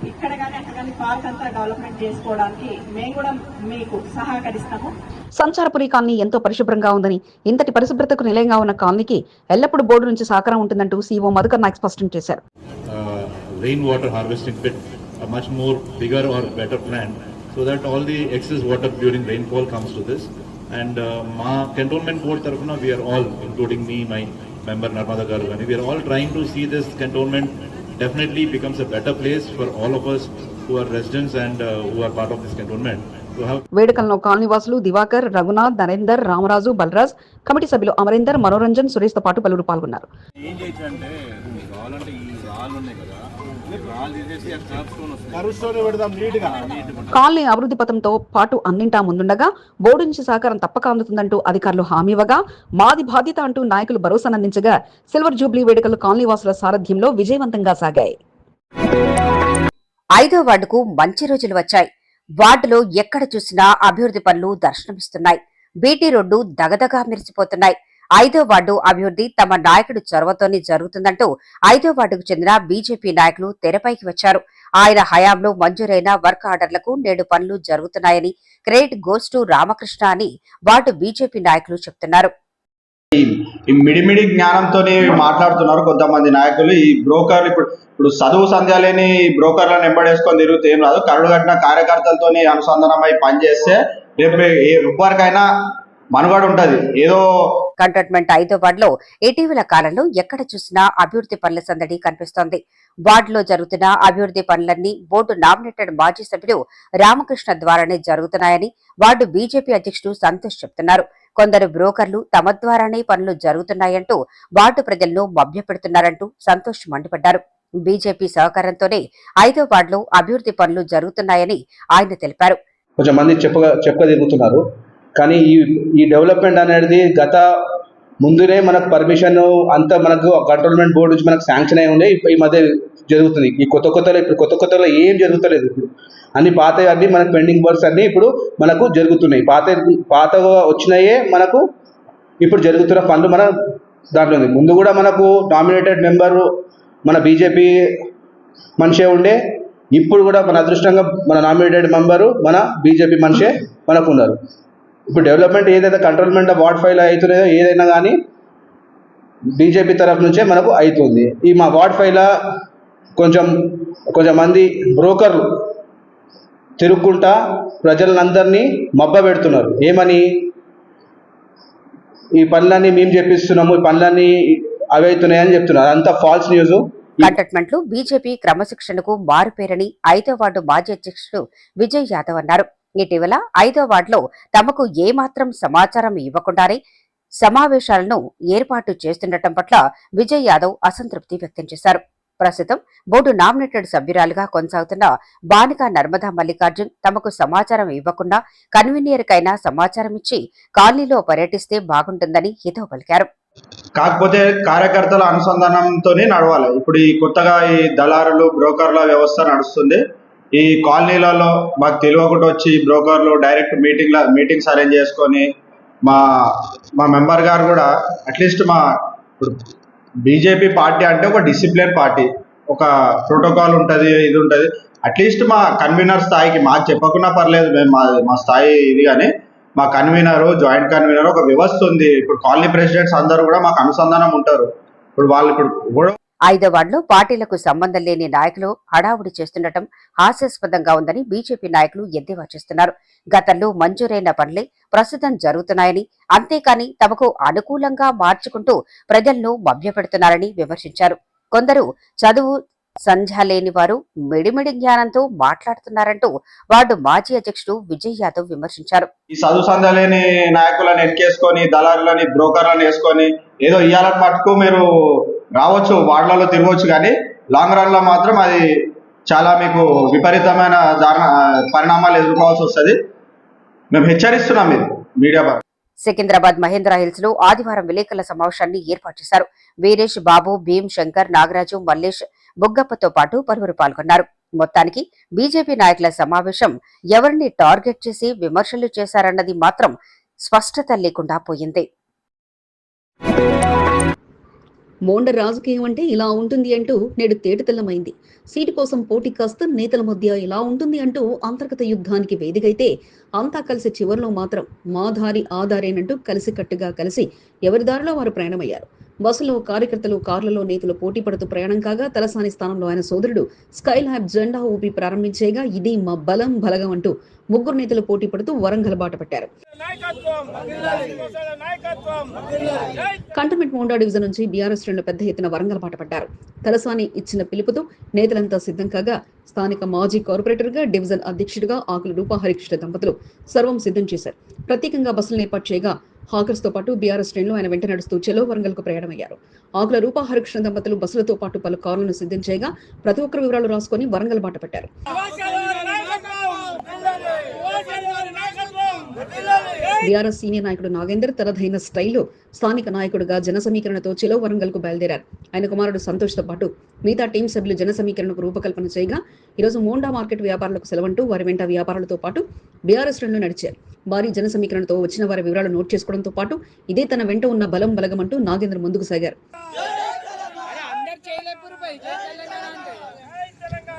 ఇక్కడ కానీ అక్కడ కానీ పార్క్ అంతా డెవలప్మెంట్ చేసుకోవడానికి మేము కూడా మీకు సహకరిస్తాము. సంచారపురి కాలనీ ఎంతో పరిశుభ్రంగా ఉందని, ఇంతటి పరిశుభ్రతకు నిలయంగా ఉన్న కాలనీకి ఎల్లప్పుడూ బోర్డు నుంచి సహకారం ఉంటుందంటూ సీఓ మధుకర్ నాయక్ స్పష్టం చేశారు. Rain water harvesting pit, a much more bigger or better plan, so that all the excess water during rainfall comes to this. And మా cantonment board tarafuna we are all, including me, my member Narmada garu gani, we are all trying to see this cantonment definitely becomes a better place for all of us who are residents and who are part of this cantonment. వేడుకల్లో కాలనీవాసులు దివాకర్, రఘునాథ్, నరేందర్, రామరాజు, బలరాజ్, కమిటీ సభ్యులు అమరేందర్, మనోరంజన్, సురేష్ తో పాటు పలువురు పాల్గొన్నారు. కాలనీ అభివృద్ధి పథంతో పాటు అన్నింటా ముందుండగా బోర్డు నుంచి సహకారం తప్పక అందుతుందంటూ అధికారులు హామీ ఇవ్వగా, మాది బాధ్యత అంటూ నాయకులు భరోసానందించగా సిల్వర్ జూబ్లీ వేడుకలు కాలనీవాసుల సారథ్యంలో విజయవంతంగా సాగాయి. 5వ వార్డుకు మంచి రోజులు వచ్చాయి. వార్డులో ఎక్కడ చూసినా అభివృద్ధి పనులు దర్శనమిస్తున్నాయి. BT road దగదగా మెరిసిపోతున్నాయి. 5వ వార్డు అభివృద్ధి తమ నాయకుడు చొరవతోనే జరుగుతుందంటూ 5వ వార్డుకు చెందిన బీజేపీ నాయకులు తెరపైకి వచ్చారు. ఆయన హయాంలో మంజూరైన వర్క్ ఆర్డర్లకు నేడు పనులు జరుగుతున్నాయని క్రెడిట్ గోస్ టు రామకృష్ణ అని వార్డు బీజేపీ నాయకులు చెప్తున్నారు. ఈ మిడిమిడి జ్ఞానంతోనే మాట్లాడుతున్నారు కొంతమంది నాయకులు. ఈ బ్రోకర్లు ఇప్పుడు చదువు సంధ్య లేని బ్రోకర్లను వెంబడేసుకొని తిరుగుతూ ఏం రాదు. కరుడు కట్టిన కార్యకర్తలతో అనుసంధానమై పనిచేస్తే రేపు ఎవ్వరికైనా మనుగడ ఉంటది. ఏదో కంటోన్మెంట్ 5వ వార్డులో ఇటీవల కాలంలో ఎక్కడ చూసినా అభివృద్ధి పనుల సందడి కనిపిస్తోంది. వార్డులో జరుగుతున్న అభివృద్ధి పనులన్నీ బోర్డు నామినేటెడ్ మాజీ సభ్యుడు రామకృష్ణ ద్వారానే జరుగుతున్నాయని వార్డు బీజేపీ అధ్యక్షుడు సంతోష్ చెబుతున్నారు. కొందరు బ్రోకర్లు తమ ద్వారానే పనులు జరుగుతున్నాయంటూ వార్డు ప్రజలను మభ్యపెడుతున్నారంటూ సంతోష్ మండిపడ్డారు. బీజేపీ సహకారంతోనే 5వ వార్డులో అభివృద్ధి పనులు జరుగుతున్నాయని ఆయన తెలిపారు. కొంచెం మంది చెప్పగలుగుతున్నారు, కానీ ఈ డెవలప్మెంట్ అనేది గత ముందునే మనకు పర్మిషన్ అంతా మనకు కంట్రోల్మెంట్ బోర్డు నుంచి మనకు శాంక్షన్ అయి ఉండే ఈ మధ్య జరుగుతుంది. ఈ కొత్త కొత్తలో ఏం జరుగుతలేదు. ఇప్పుడు అన్ని పాత అన్ని మనకు పెండింగ్ వర్క్స్ అన్ని ఇప్పుడు మనకు జరుగుతున్నాయి. పాతగా వచ్చినాయే మనకు ఇప్పుడు జరుగుతున్న పనులు మన దాంట్లో ఉంది. ముందు కూడా మనకు నామినేటెడ్ మెంబరు మన బీజేపీ మనిషే ఉండే, ఇప్పుడు కూడా మన అదృష్టంగా మన నామినేటెడ్ మెంబరు మన బీజేపీ మనిషే మనకు ఉన్నారు. ఇప్పుడు డెవలప్మెంట్ ఏదైతే కంట్రోల్మెంట్ వార్డ్ 5 అవుతున్నాయో ఏదైనా కానీ బీజేపీ తరఫు నుంచే మనకు అవుతుంది. ఈ మా వార్డ్ 5 కొంచెం మంది బ్రోకర్లు తిరుగుకుంటా ప్రజలందరినీ మబ్బ పెడుతున్నారు. ఏమని, ఈ పనులన్నీ మేము చెప్పిస్తున్నాము, ఈ పనులన్నీ అవి అవుతున్నాయని చెప్తున్నారు. అంతా ఫాల్స్ న్యూస్. కంటోన్మెంట్లో బీజేపీ క్రమశిక్షణకు మారుపేరని 5వ వార్డు మాజీ అధ్యక్షుడు విజయ్ యాదవ్ అన్నారు. ఇటీవల 5వ వార్డులో తమకు ఏమాత్రం సమాచారం ఇవ్వకుండానే సమావేశాలను ఏర్పాటు చేస్తుండటం పట్ల విజయ్ యాదవ్ అసంతృప్తి వ్యక్తం చేశారు. ప్రస్తుతం బోర్డు నామినేటెడ్ సభ్యురాలుగా కొనసాగుతున్న బానిక నర్మదా మల్లికార్జున్ తమకు సమాచారం ఇవ్వకుండా కన్వీనియర్కైనా సమాచారం ఇచ్చి కాలనీలో పర్యటిస్తే బాగుంటుందని హితవు పలికారు. కాకపోతే కార్యకర్తల అనుసంధానంతోనే నడవాలి. ఇప్పుడు ఈ కొత్తగా ఈ దళారులు బ్రోకర్ల వ్యవస్థ నడుస్తుంది. ఈ కాలనీలలో మాకు తెలియకుండా వచ్చి బ్రోకర్లు డైరెక్ట్ మీటింగ్స్ అరేంజ్ చేసుకొని మా మెంబర్ గారు కూడా అట్లీస్ట్ ఇప్పుడు బీజేపీ పార్టీ అంటే ఒక డిసిప్లిన్ పార్టీ, ఒక ప్రోటోకాల్ ఉంటుంది, ఇది ఉంటుంది. అట్లీస్ట్ మా కన్వీనర్ స్థాయికి మాకు చెప్పకుండా పర్లేదు, మేము మా స్థాయి ఇది, కానీ మా కన్వీనరు, జాయింట్ కన్వీనర్ ఒక వ్యవస్థ ఉంది. ఇప్పుడు కాలనీ ప్రెసిడెంట్స్ అందరూ కూడా మాకు అనుసంధానం ఉంటారు. ఇప్పుడు వాళ్ళు ఐదో వార్డులో పార్టీలకు సంబంధం లేని నాయకులు హడావుడి చేస్తుండటం హాస్యాస్పదంగా ఉందని బీజేపీ నాయకులు ఎద్దేవా చేస్తున్నారు. గతంలో మంజూరైన పనులే ప్రస్తుతం జరుగుతున్నాయని, అంతేకాని తమకు అనుకూలంగా మార్చుకుంటూ ప్రజలను మభ్యపెడుతున్నారని విమర్శించారు. కొందరు చదువు సంధ్య లేని వారు మిడిమిడి జ్ఞానంతో మాట్లాడుతున్నారంటూ వార్డు మాజీ అధ్యక్షుడు విజయ్ యాదవ్ విమర్శించారు. ఈ చదువు సంధ్య లేని నాయకులను ఎక్కేసుకొని, దళారులని, బ్రోకర్లను వేసుకొని ఏదో ఇయ్యాలని మటుకు మీరు రావచ్చు, వార్డులలో తిరగవచ్చు, కానీ లాంగ్ రన్ లో మాత్రం అది చాలా మీకు విపరీతమైన పరిణామాలు ఎదుర్కోవాల్సి వస్తుంది. మేము హెచ్చరిస్తున్నాం మీరు మీడియా. సికింద్రాబాద్ మహేంద్ర హిల్స్ లో ఆదివారం విలేకరుల సమావేశాన్ని ఏర్పాటు చేశారు. వీరేష్, బాబు, భీమ్, శంకర్, నాగరాజు, మల్లేష్, బుగ్గప్పతో పాటు పలువురు పాల్గొన్నారు. మొత్తానికి బీజేపీ నాయకుల సమావేశం ఎవరిని టార్గెట్ చేసి విమర్శలు చేశారన్నది మాత్రం స్పష్టత లేకుండా పోయింది. మోండ రాజకీయం అంటే ఇలా ఉంటుంది అంటూ నేడు తేటతెల్లమైంది. సీటు కోసం పోటీ కాస్త నేతల మధ్య ఇలా ఉంటుంది అంటూ అంతర్గత యుద్ధానికి వేదికైతే అంతా కలిసి చివరిలో మాత్రం మా దారి ఆధారేనంటూ కలిసికట్టుగా కలిసి ఎవరి దారిలో వారు ప్రయాణమయ్యారు. బస్సులో కార్యకర్తలు, కార్లలో నేతలు పోటీ పడుతూ ప్రయాణం కాగా తలసాని స్థానంలో ఆయన సోదరుడు స్కై ల్యాబ్ జెండా ఊపి ప్రారంభించేగా ఇది మా బలం బలగం అంటూ ముగ్గురు నేతలు పోటీ పడుతూ వరంగల్ బాట పట్టారు. కంటోన్మెంట్ మోండా డివిజన్ నుంచి బీఆర్ఎస్ శ్రేణులు పెద్ద ఎత్తున వరంగల్ బాట పట్టారు. తలసాని ఇచ్చిన పిలుపుతో నేతలంతా సిద్ధం కాగా స్థానిక మాజీ కార్పొరేటర్ గా, డివిజన్ అధ్యక్షుడిగా ఆకుల రూపా హరికృష్ణ దంపతులు సర్వం సిద్ధం చేశారు. ప్రత్యేకంగా బస్సులను ఏర్పాటు చేయగా హాకర్స్ తో పాటు బీఆర్ఎస్ శ్రేణులు ఆయన వెంట నడుస్తూ చెలో వరంగల్ కు ప్రయాణమయ్యారు. ఆకుల రూపా హరికృష్ణ దంపతులు బస్సులతో పాటు పలు కార్లను సిద్ధం చేయగా ప్రతి ఒక్కరు వివరాలు రాసుకుని వరంగల్ బాట పట్టారు. బీఆర్ఎస్ సీనియర్ నాయకుడు నాగేందర్ తనదైన స్టైల్లో స్థానిక నాయకుడిగా జన సమీకరణతో చెలో వరంగల్ కు బయలుదేరారు. ఆయన కుమారుడు సంతోష్ తో పాటు మిగతా టీం సభ్యులు జన సమీకరణకు రూపకల్పన చేయగా ఈరోజు మోండా మార్కెట్ వ్యాపారులకు సెలవంటూ వారి వెంట వ్యాపారులతో పాటు బీఆర్ఎస్ శ్రేణులు నడిచారు. భారీ జన సమీకరణతో వచ్చిన వారి వివరాలు నోట్ చేసుకోవడంతో పాటు ఇదే తన వెంట ఉన్న బలం బలగం అంటూ నాగేంద్ర ముందుకు సాగారు.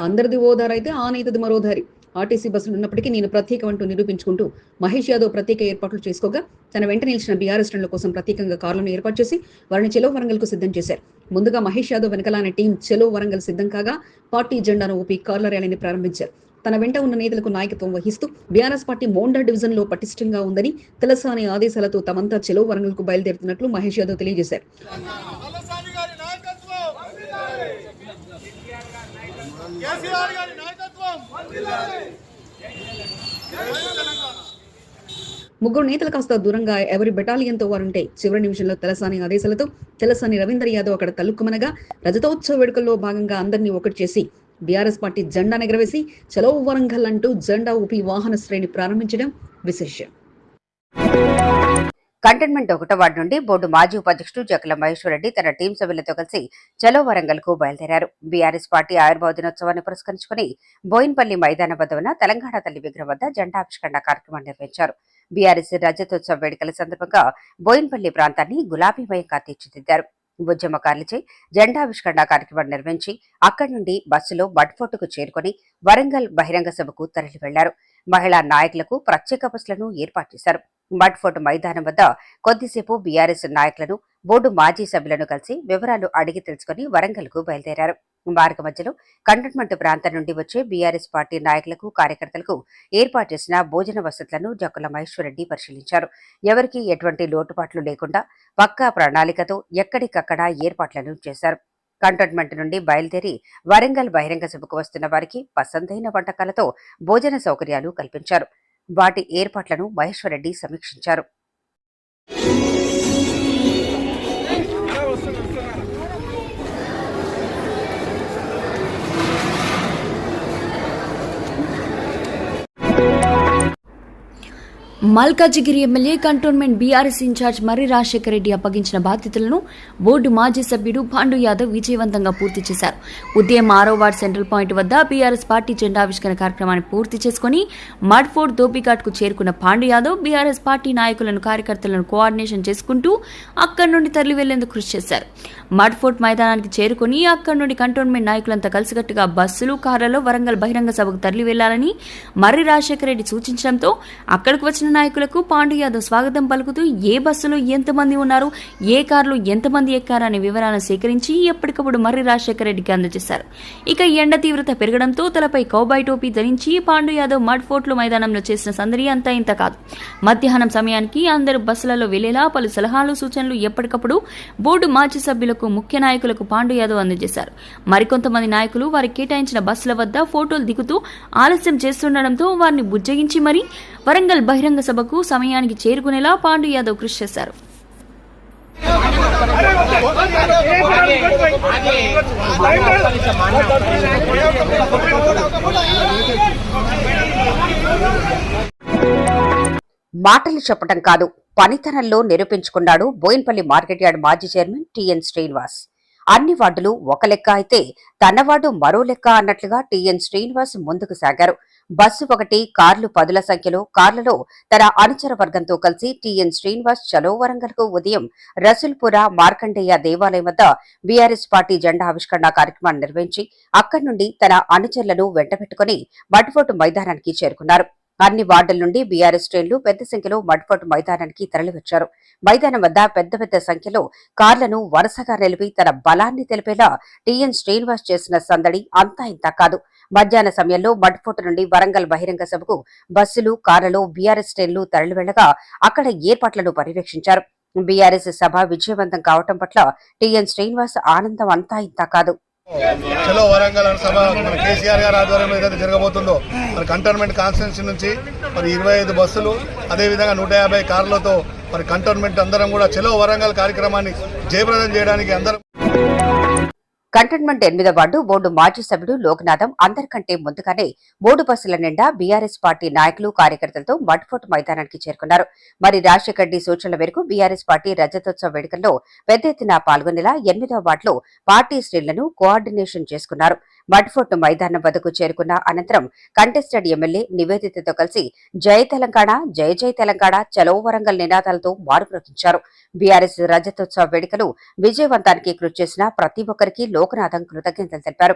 అందరిది ఓదారైతే ఆ నేతది మరోదారి. ఆర్టీసీ బస్సులు ఉన్నప్పటికీ నేను ప్రత్యేకం అంటూ నిరూపించుకుంటూ మహేష్ యాదవ్ ప్రత్యేక ఏర్పాట్లు చేసుకోగా తన వెంట నిలిచిన బీఆర్ఎస్ శ్రేణుల కోసం ప్రత్యేకంగా కార్లను ఏర్పాటు చేసి వారిని చెలో వరంగల్ కు సిద్ధం చేశారు. ముందుగా మహేష్ యాదవ్ వెనకాలనే టీం చెలో వరంగల్ సిద్ధం కాగా పార్టీ జెండాను ఊపి కార్ల ర్యాలీని ప్రారంభించారు. తన వెంట ఉన్న నేతలకు నాయకత్వం వహిస్తూ బీఆర్ఎస్ పార్టీ మోండా డివిజన్ లో పటిష్టంగా ఉందని, తలసాని ఆదేశాలతో తమంతా చెలో వరంగల్ కు బయలుదేరుతున్నట్లు మహేష్ యాదవ్ తెలియజేశారు. ముగ్గురు నేతలు కాస్త దూరంగా ఎవరి బెటాలియన్తో వారుంటే చివరి నిమిషంలో తలసాని ఆదేశాలతో తలసాని రవీందర్ యాదవ్ అక్కడ తలుక్కుమనగా రజతోత్సవ వేడుకల్లో భాగంగా అందరినీ ఒకటి చేసి బీఆర్ఎస్ పార్టీ జెండా ఎగరవేసి చలో వరంగల్ అంటూ జెండా ఊపి వాహన శ్రేణి ప్రారంభించడం విశేషం. కంటోన్మెంట్ 1వ వార్డు నుండి బోర్డు మాజీ ఉపాధ్యక్షుడు జకల మహేశ్వరరెడ్డి తన టీం సభ్యులతో కలిసి చలో వరంగల్ కు బయలుదేరారు. బీఆర్ఎస్ పార్టీ ఆవిర్భావ దినోత్సవాన్ని పురస్కరించుకుని బోయిన్పల్లి మైదానం వద్ద ఉన్న తెలంగాణ తల్లి విగ్రహం వద్ద జెండావిష్కరణ కార్యక్రమాన్ని నిర్వహించారు. బీఆర్ఎస్ రజతోత్సవ వేడుకల సందర్భంగా బోయిన్పల్లి ప్రాంతాన్ని గులాబీమయంగా తీర్చిదిద్దారు. ఉద్యమకారులచే జెండావిష్కరణ కార్యక్రమాన్ని నిర్వహించి అక్కడి నుండి బస్సులో మడ్ఫోర్టుకు చేరుకుని వరంగల్ బహిరంగ సభకు తరలి వెళ్లారు. మహిళా నాయకులకు ప్రత్యేక బస్సులను ఏర్పాటు చేశారు. మడ్ఫోర్ట్ మైదానం వద్ద కొద్దిసేపు బీఆర్ఎస్ నాయకులను, బోర్డు మాజీ సభ్యులను కలిసి వివరాలు అడిగి తెలుసుకుని వరంగల్ కు బయలుదేరారు. మార్గ మధ్యలో కంటోన్మెంట్ ప్రాంతం నుండి వచ్చే బీఆర్ఎస్ పార్టీ నాయకులకు, కార్యకర్తలకు ఏర్పాటు చేసిన భోజన వసతులను జక్కుల మహేశ్వరరెడ్డి పరిశీలించారు. ఎవరికీ ఎటువంటి లోటుపాట్లు లేకుండా పక్కా ప్రణాళికతో ఎక్కడికక్కడ ఏర్పాట్లను చేశారు. కంటోన్మెంట్ నుండి బయలుదేరి వరంగల్ బహిరంగ సభకు వస్తున్న వారికి పసందైన వంటకాలతో భోజన సౌకర్యాలు కల్పించారు. వాటి ఏర్పాట్లను మహేశ్వరరెడ్డి సమీక్షించారు. Malkajgiri MLA Cantonment BRS in-charge Marri Rajasekhara Reddy అప్పగించిన బాధ్యతలను బోర్డు మాజీ సభ్యుడు పాండు యాదవ్ విజయవంతంగా పూర్తి చేశారు. ఉదయం 6వ వార్డు సెంట్రల్ పాయింట్ వద్ద బీఆర్ఎస్ పార్టీ జెండావిష్కరణ కార్యక్రమాన్ని పూర్తి చేసుకుని మడ్ఫోర్ట్ ధోబీఘాట్ కు చేరుకున్న పాండు యాదవ్ బీఆర్ఎస్ పార్టీ నాయకులను, కార్యకర్తలను కోఆర్డినేషన్ చేసుకుంటూ అక్కడి నుండి తరలి వెళ్లేందుకు కృషి చేశారు. మడ్ఫోర్ట్ మైదానానికి చేరుకుని అక్కడి నుండి కంటోన్మెంట్ నాయకులంతా కలిసికట్టుగా బస్సులు, కార్లలో వరంగల్ బహిరంగ సభకు తరలి వెళ్లాలని మర్రి రాజశేఖర రెడ్డి సూచించడంతో అక్కడికి వచ్చిన నాయకులకు పాండు యాదవ్ స్వాగతం పలుకుతూ ఏ బస్సులో ఎంతమంది ఉన్నారు, ఏ కారులో ఎంతమంది ఎక్కారనే వివరాలను సేకరించి ఎప్పటికప్పుడు మర్రి రాజశేఖర రెడ్డికి అందజేశారు. ఇక ఎండ తీవ్రత పెరగడంతో తలపై కౌబాయ్ టోపీ ధరించి పాండు యాదవ్ మడ్ ఫోర్ట్ మైదానంలో చేసిన సందడి అంతా ఇంత కాదు. మధ్యాహ్నం సమయానికి అందరూ బస్సులలో వెళ్లేలా పలు సలహాలు సూచనలు ఎప్పటికప్పుడు బోర్డు మాజీ సభ్యులకు ముఖ్య నాయకులకు పాండు యాదవ్ అందజేశారు. మరికొంతమంది నాయకులు వారికి కేటాయించిన బస్సుల వద్ద ఫోటోలు దిగుతూ ఆలస్యం చేస్తుండటంతో వారిని బుజ్జగించి మరీ వరంగల్ బహిరంగ సభకు సమయానికి చేరుకునేలా పాండు యాదవ్ కృషి చేశారు. మాటలు చెప్పడం కాదు, పనితనంలో నిరూపించుకున్నాడు బోయిన్పల్లి మార్కెట్ యార్డ్ మాజీ చైర్మన్ టిఎన్ శ్రీనివాస్. అన్ని వార్డులు ఒక లెక్క అయితే తన వార్డు మరో లెక్క అన్నట్లుగా టిఎన్ శ్రీనివాస్ ముందుకు సాగారు. బస్సు ఒకటి, కార్లు 10ల సంఖ్యలో కార్లలో తన అనుచర వర్గంతో కలిసి టిఎన్ శ్రీనివాస్ చలో వరంగల్కు ఉదయం రసూల్పుర మార్కండేయ దేవాలయం వద్ద బీఆర్ఎస్ పార్టీ జెండా ఆవిష్కరణ కార్యక్రమాన్ని నిర్వహించి అక్కడి నుండి తన అనుచరులను వెంటబెట్టుకుని మడ్ఫోర్ట్ మైదానానికి చేరుకున్నారు. అన్ని వార్డుల నుండి బీఆర్ఎస్ శ్రేణులు పెద్ద సంఖ్యలో మడ్ఫోర్ట్ మైదానానికి తరలివచ్చారు. మైదానం వద్ద పెద్ద సంఖ్యలో కార్లను వరుసగా నిలిపి తన బలాన్ని తెలిపేలా టిఎన్ శ్రీనివాస్ చేసిన సందడి అంతా ఇంతా కాదు. మధ్యాహ్న సమయంలో మడ్ఫోర్ట్ నుండి వరంగల్ బహిరంగ సభకు బస్సులు, కార్లలో బీఆర్ఎస్ శ్రేణులు తరలివెళ్లగా అక్కడ ఏర్పాట్లను పర్యవేక్షించారు. బీఆర్ఎస్ సభ విజయవంతం కావటం పట్ల టిఎన్ శ్రీనివాస్ ఆనందం అంతా ఇంతా కాదు. చలో వరంగల్ సభ మన కేసీఆర్ గారి ఆధ్వర్యంలో ఏదైతే జరగబోతుందో మరి కంటోన్మెంట్ కాన్స్టిట్యున్సీ నుంచి మరి 25 బస్సులు అదేవిధంగా 150 కార్లతో మరి కంటోన్మెంట్ అందరం కూడా చలో వరంగల్ కార్యక్రమాన్ని జయప్రదం చేయడానికి అందరం. కంటోన్మెంట్ 8వ వార్డు బోర్డు మాజీ సభ్యుడు లోకనాథం అందరికంటే ముందుగానే 3 బస్సుల నిండా బీఆర్ఎస్ పార్టీ నాయకులు, కార్యకర్తలతో మడ్ఫోర్ట్ మైదానానికి చేరుకున్నారు. మరి రాజశేఖర రెడ్డి సూచనల మేరకు బీఆర్ఎస్ పార్టీ రజతోత్సవ వేడుకల్లో పెద్ద ఎత్తున పాల్గొనేలా 8వ వార్డులో పార్టీ శ్రేణులను కోఆర్డినేషన్ చేసుకున్నారు. మడ్ఫోర్ట్ మైదానం వద్దకు చేరుకున్న అనంతరం కంటెస్టెడ్ ఎమ్మెల్యే నివేదితతో కలిసి జై తెలంగాణ, జై జై తెలంగాణ, చలో వరంగల్ నినాదాలతో మారుమ్రోగించారు. బీఆర్ఎస్ రజతోత్సవ వేడుకలు విజయవంతానికి కృషి చేసిన ప్రతి ఒక్కరికి లోకనాథం కృతజ్ఞతలు తెలిపారు.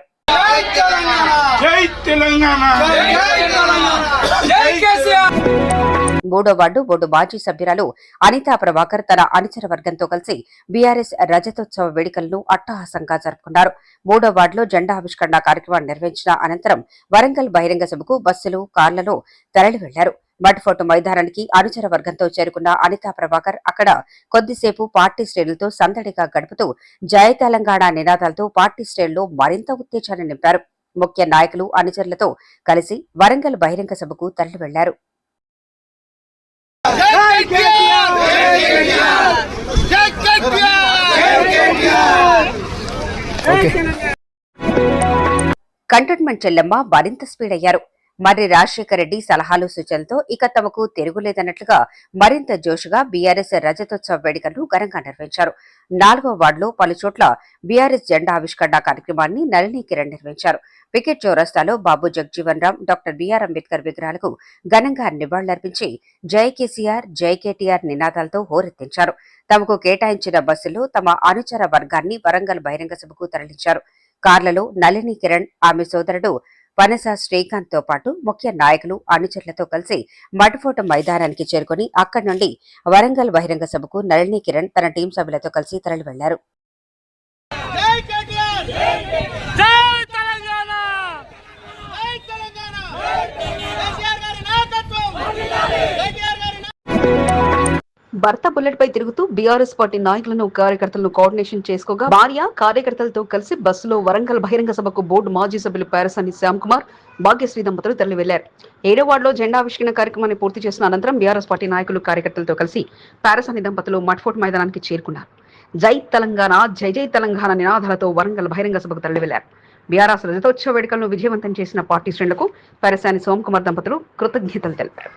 3వ వార్డు బోర్డు మాజీ సభ్యురాలు అనితా ప్రభాకర్ తన అనుచర వర్గంతో కలిసి బీఆర్ఎస్ రజతోత్సవ వేడుకలను అట్టహాసంగా జరుపుకున్నారు. 3వ వార్డులో జెండా ఆవిష్కరణ కార్యక్రమాన్ని నిర్వహించిన అనంతరం వరంగల్ బహిరంగ సభకు బస్సులు, కార్లలో తరలి వెళ్లారు. మడ్ఫోర్ట్ మైదానానికి అనుచర వర్గంతో చేరుకున్న అనితా ప్రభాకర్ అక్కడ కొద్దిసేపు పార్టీ శ్రేణులతో సందడిగా గడుపుతూ జయ తెలంగాణ నినాదాలతో పార్టీ శ్రేణుల్లో మరింత ఉత్తేజాన్ని నింపారు. ముఖ్య నాయకులు, అనుచరులతో కలిసి వరంగల్ బహిరంగ సభకు తరలి వెళ్లారు. కంటోన్మెంట్ చెల్లెమ్మ మరింత స్పీడ్ అయ్యారు. మర్రి రాజశేఖర రెడ్డి సలహాలు సూచనలతో ఇక తమకు తిరుగులేదన్నట్లుగా మరింత జోషుగా బీఆర్ఎస్ రజతోత్సవ వేడుకలను ఘనంగా నిర్వహించారు. 4వ వార్డులో పలు చోట్ల బీఆర్ఎస్ జెండా ఆవిష్కరణ కార్యక్రమాన్ని నళిని కిరణ్ నిర్వహించారు. వికెట్ చౌరస్తాలో బాబు జగ్జీవన్ రామ్, డాక్టర్ బీఆర్ అంబేద్కర్ విగ్రహాలకు ఘనంగా నివాళులర్పించి జై కేసీఆర్, జై కేటీఆర్ నినాదాలతో హోరెత్తించారు. తమకు కేటాయించిన బస్సుల్లో తమ అనుచర వర్గాన్ని వరంగల్ బహిరంగ సభకు తరలించారు. కార్లలో నళిని కిరణ్, ఆమె సోదరుడు పనస శ్రీకాంత్ తో పాటు ముఖ్య నాయకులు, అనుచరులతో కలిసి మడ్ఫోర్ట్ మైదానానికి చేరుకుని అక్కడి నుండి వరంగల్ బహిరంగ సభకు నళిని కిరణ్ తన టీం సభ్యులతో కలిసి తరలి వెళ్లారు. భర్త బుల్లెట్ పై తిరుగుతూ బీఆర్ఎస్ పార్టీ నాయకులను, కార్యకర్తలను కోఆర్డినేషన్ చేసుకోగా భార్య, కార్యకర్తలతో కలిసి బస్సులో వరంగల్ బహిరంగ సభకు బోర్డు మాజీ సభ్యులు పారసాని శ్యామ్ కుమార్, భాగ్యశ్రీ దంపతులు తరలి వెళ్లారు. 7వ వార్డులో జెండా ఆవిష్కరణ కార్యక్రమాన్ని పూర్తి చేసిన అనంతరం బీఆర్ఎస్ పార్టీ నాయకులు, కార్యకర్తలతో కలిసి పారసాని దంపతులు మడ్ఫోర్ట్ మైదానానికి చేరుకున్నారు. జై తెలంగాణ, జై జై తెలంగాణ నినాదాలతో వరంగల్ బహిరంగ సభకు తరలి వెళ్లారు. బీఆర్ఎస్ రజతోత్సవ వేడుకలను విజయవంతం చేసిన పార్టీ శ్రేణులకు పారసాని సోమ్ కుమార్ దంపతులు కృతజ్ఞతలు తెలిపారు.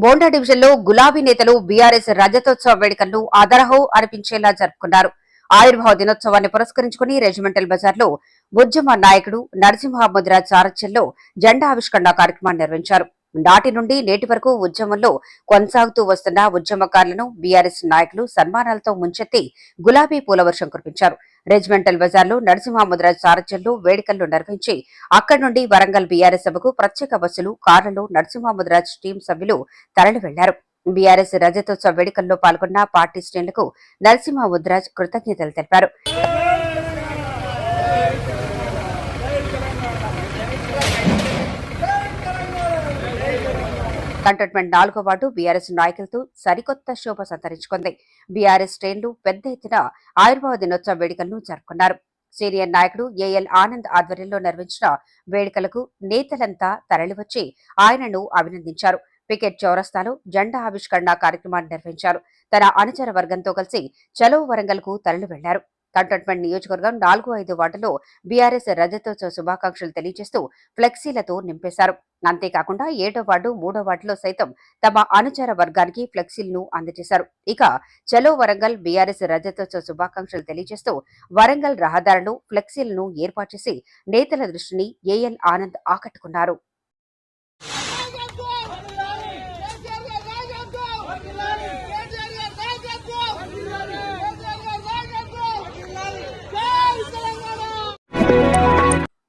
మోండా డివిజన్లో గులాబీ నేతలు బీఆర్ఎస్ రజతోత్సవ వేడుకలను అదరహో అనిపించేలా జరుపుకున్నారు. ఆవిర్భావ దినోత్సవాన్ని పురస్కరించుకుని రెజిమెంటల్ బజార్లో ఉద్యమ నాయకుడు నరసింహ ముద్రాజ్ సారథ్యంలో జెండా ఆవిష్కరణ కార్యక్రమాన్ని నిర్వహించారు. నాటి నుండి నేటి వరకు ఉద్యమంలో కొనసాగుతూ వస్తున్న ఉద్యమకారులను బీఆర్ఎస్ నాయకులు సన్మానాలతో ముంచెత్తి గులాబీ పూలవర్షం కురిపించారు. రెజిమెంటల్ బజార్లో నరసింహముద్రాజ్ సారథ్యంలో వేడుకలను నిర్వహించి అక్కడి నుండి వరంగల్ బీఆర్ఎస్ సభకు ప్రత్యేక బస్సులు, కార్లలో నరసింహముద్రాజ్ టీం సభ్యులు తరలి వెళ్లారు. బీఆర్ఎస్ రజతోత్సవ వేడుకల్లో పాల్గొన్న పార్టీ శ్రేణులకు నరసింహముద్రాజ్ కృతజ్ఞతలు తెలిపారు. కంటోన్మెంట్ 4వ వార్డు బీఆర్ఎస్ నాయకులతో సరికొత్త శోభ సంతరించుకుంది. బీఆర్ఎస్ శ్రేణులు పెద్ద ఎత్తున ఆవిర్భావ దినోత్సవ వేడుకలను జరుపుకున్నారు. సీనియర్ నాయకుడు ఏఎల్ ఆనంద్ ఆధ్వర్యంలో నిర్వహించిన వేడుకలకు నేతలంతా తరలివచ్చి ఆయనను అభినందించారు. పికెట్ చౌరస్తాలో జెండా ఆవిష్కరణ కార్యక్రమాన్ని నిర్వహించారు. తన అనుచర వర్గంతో కలిసి చలో వరంగల్ కు తరలి వెళ్లారు. కంటోన్మెంట్ నియోజకవర్గం 4-5 వార్డులో బీఆర్ఎస్ రజతోత్సవ శుభాకాంక్షలు తెలియజేస్తూ ఫ్లెక్సీలతో నింపేశారు. అంతేకాకుండా 7వ వార్డు 3వ వార్డులో సైతం తమ అనుచర వర్గానికి ఫ్లెక్సీలను అందజేశారు. ఇక చలో వరంగల్ బీఆర్ఎస్ రజతోత్సవ శుభాకాంక్షలు తెలియజేస్తూ వరంగల్ రహదారులు ఫ్లెక్సీలను ఏర్పాటు చేసి నేతల దృష్టిని ఏఎల్ ఆనంద్ ఆకట్టుకున్నారు.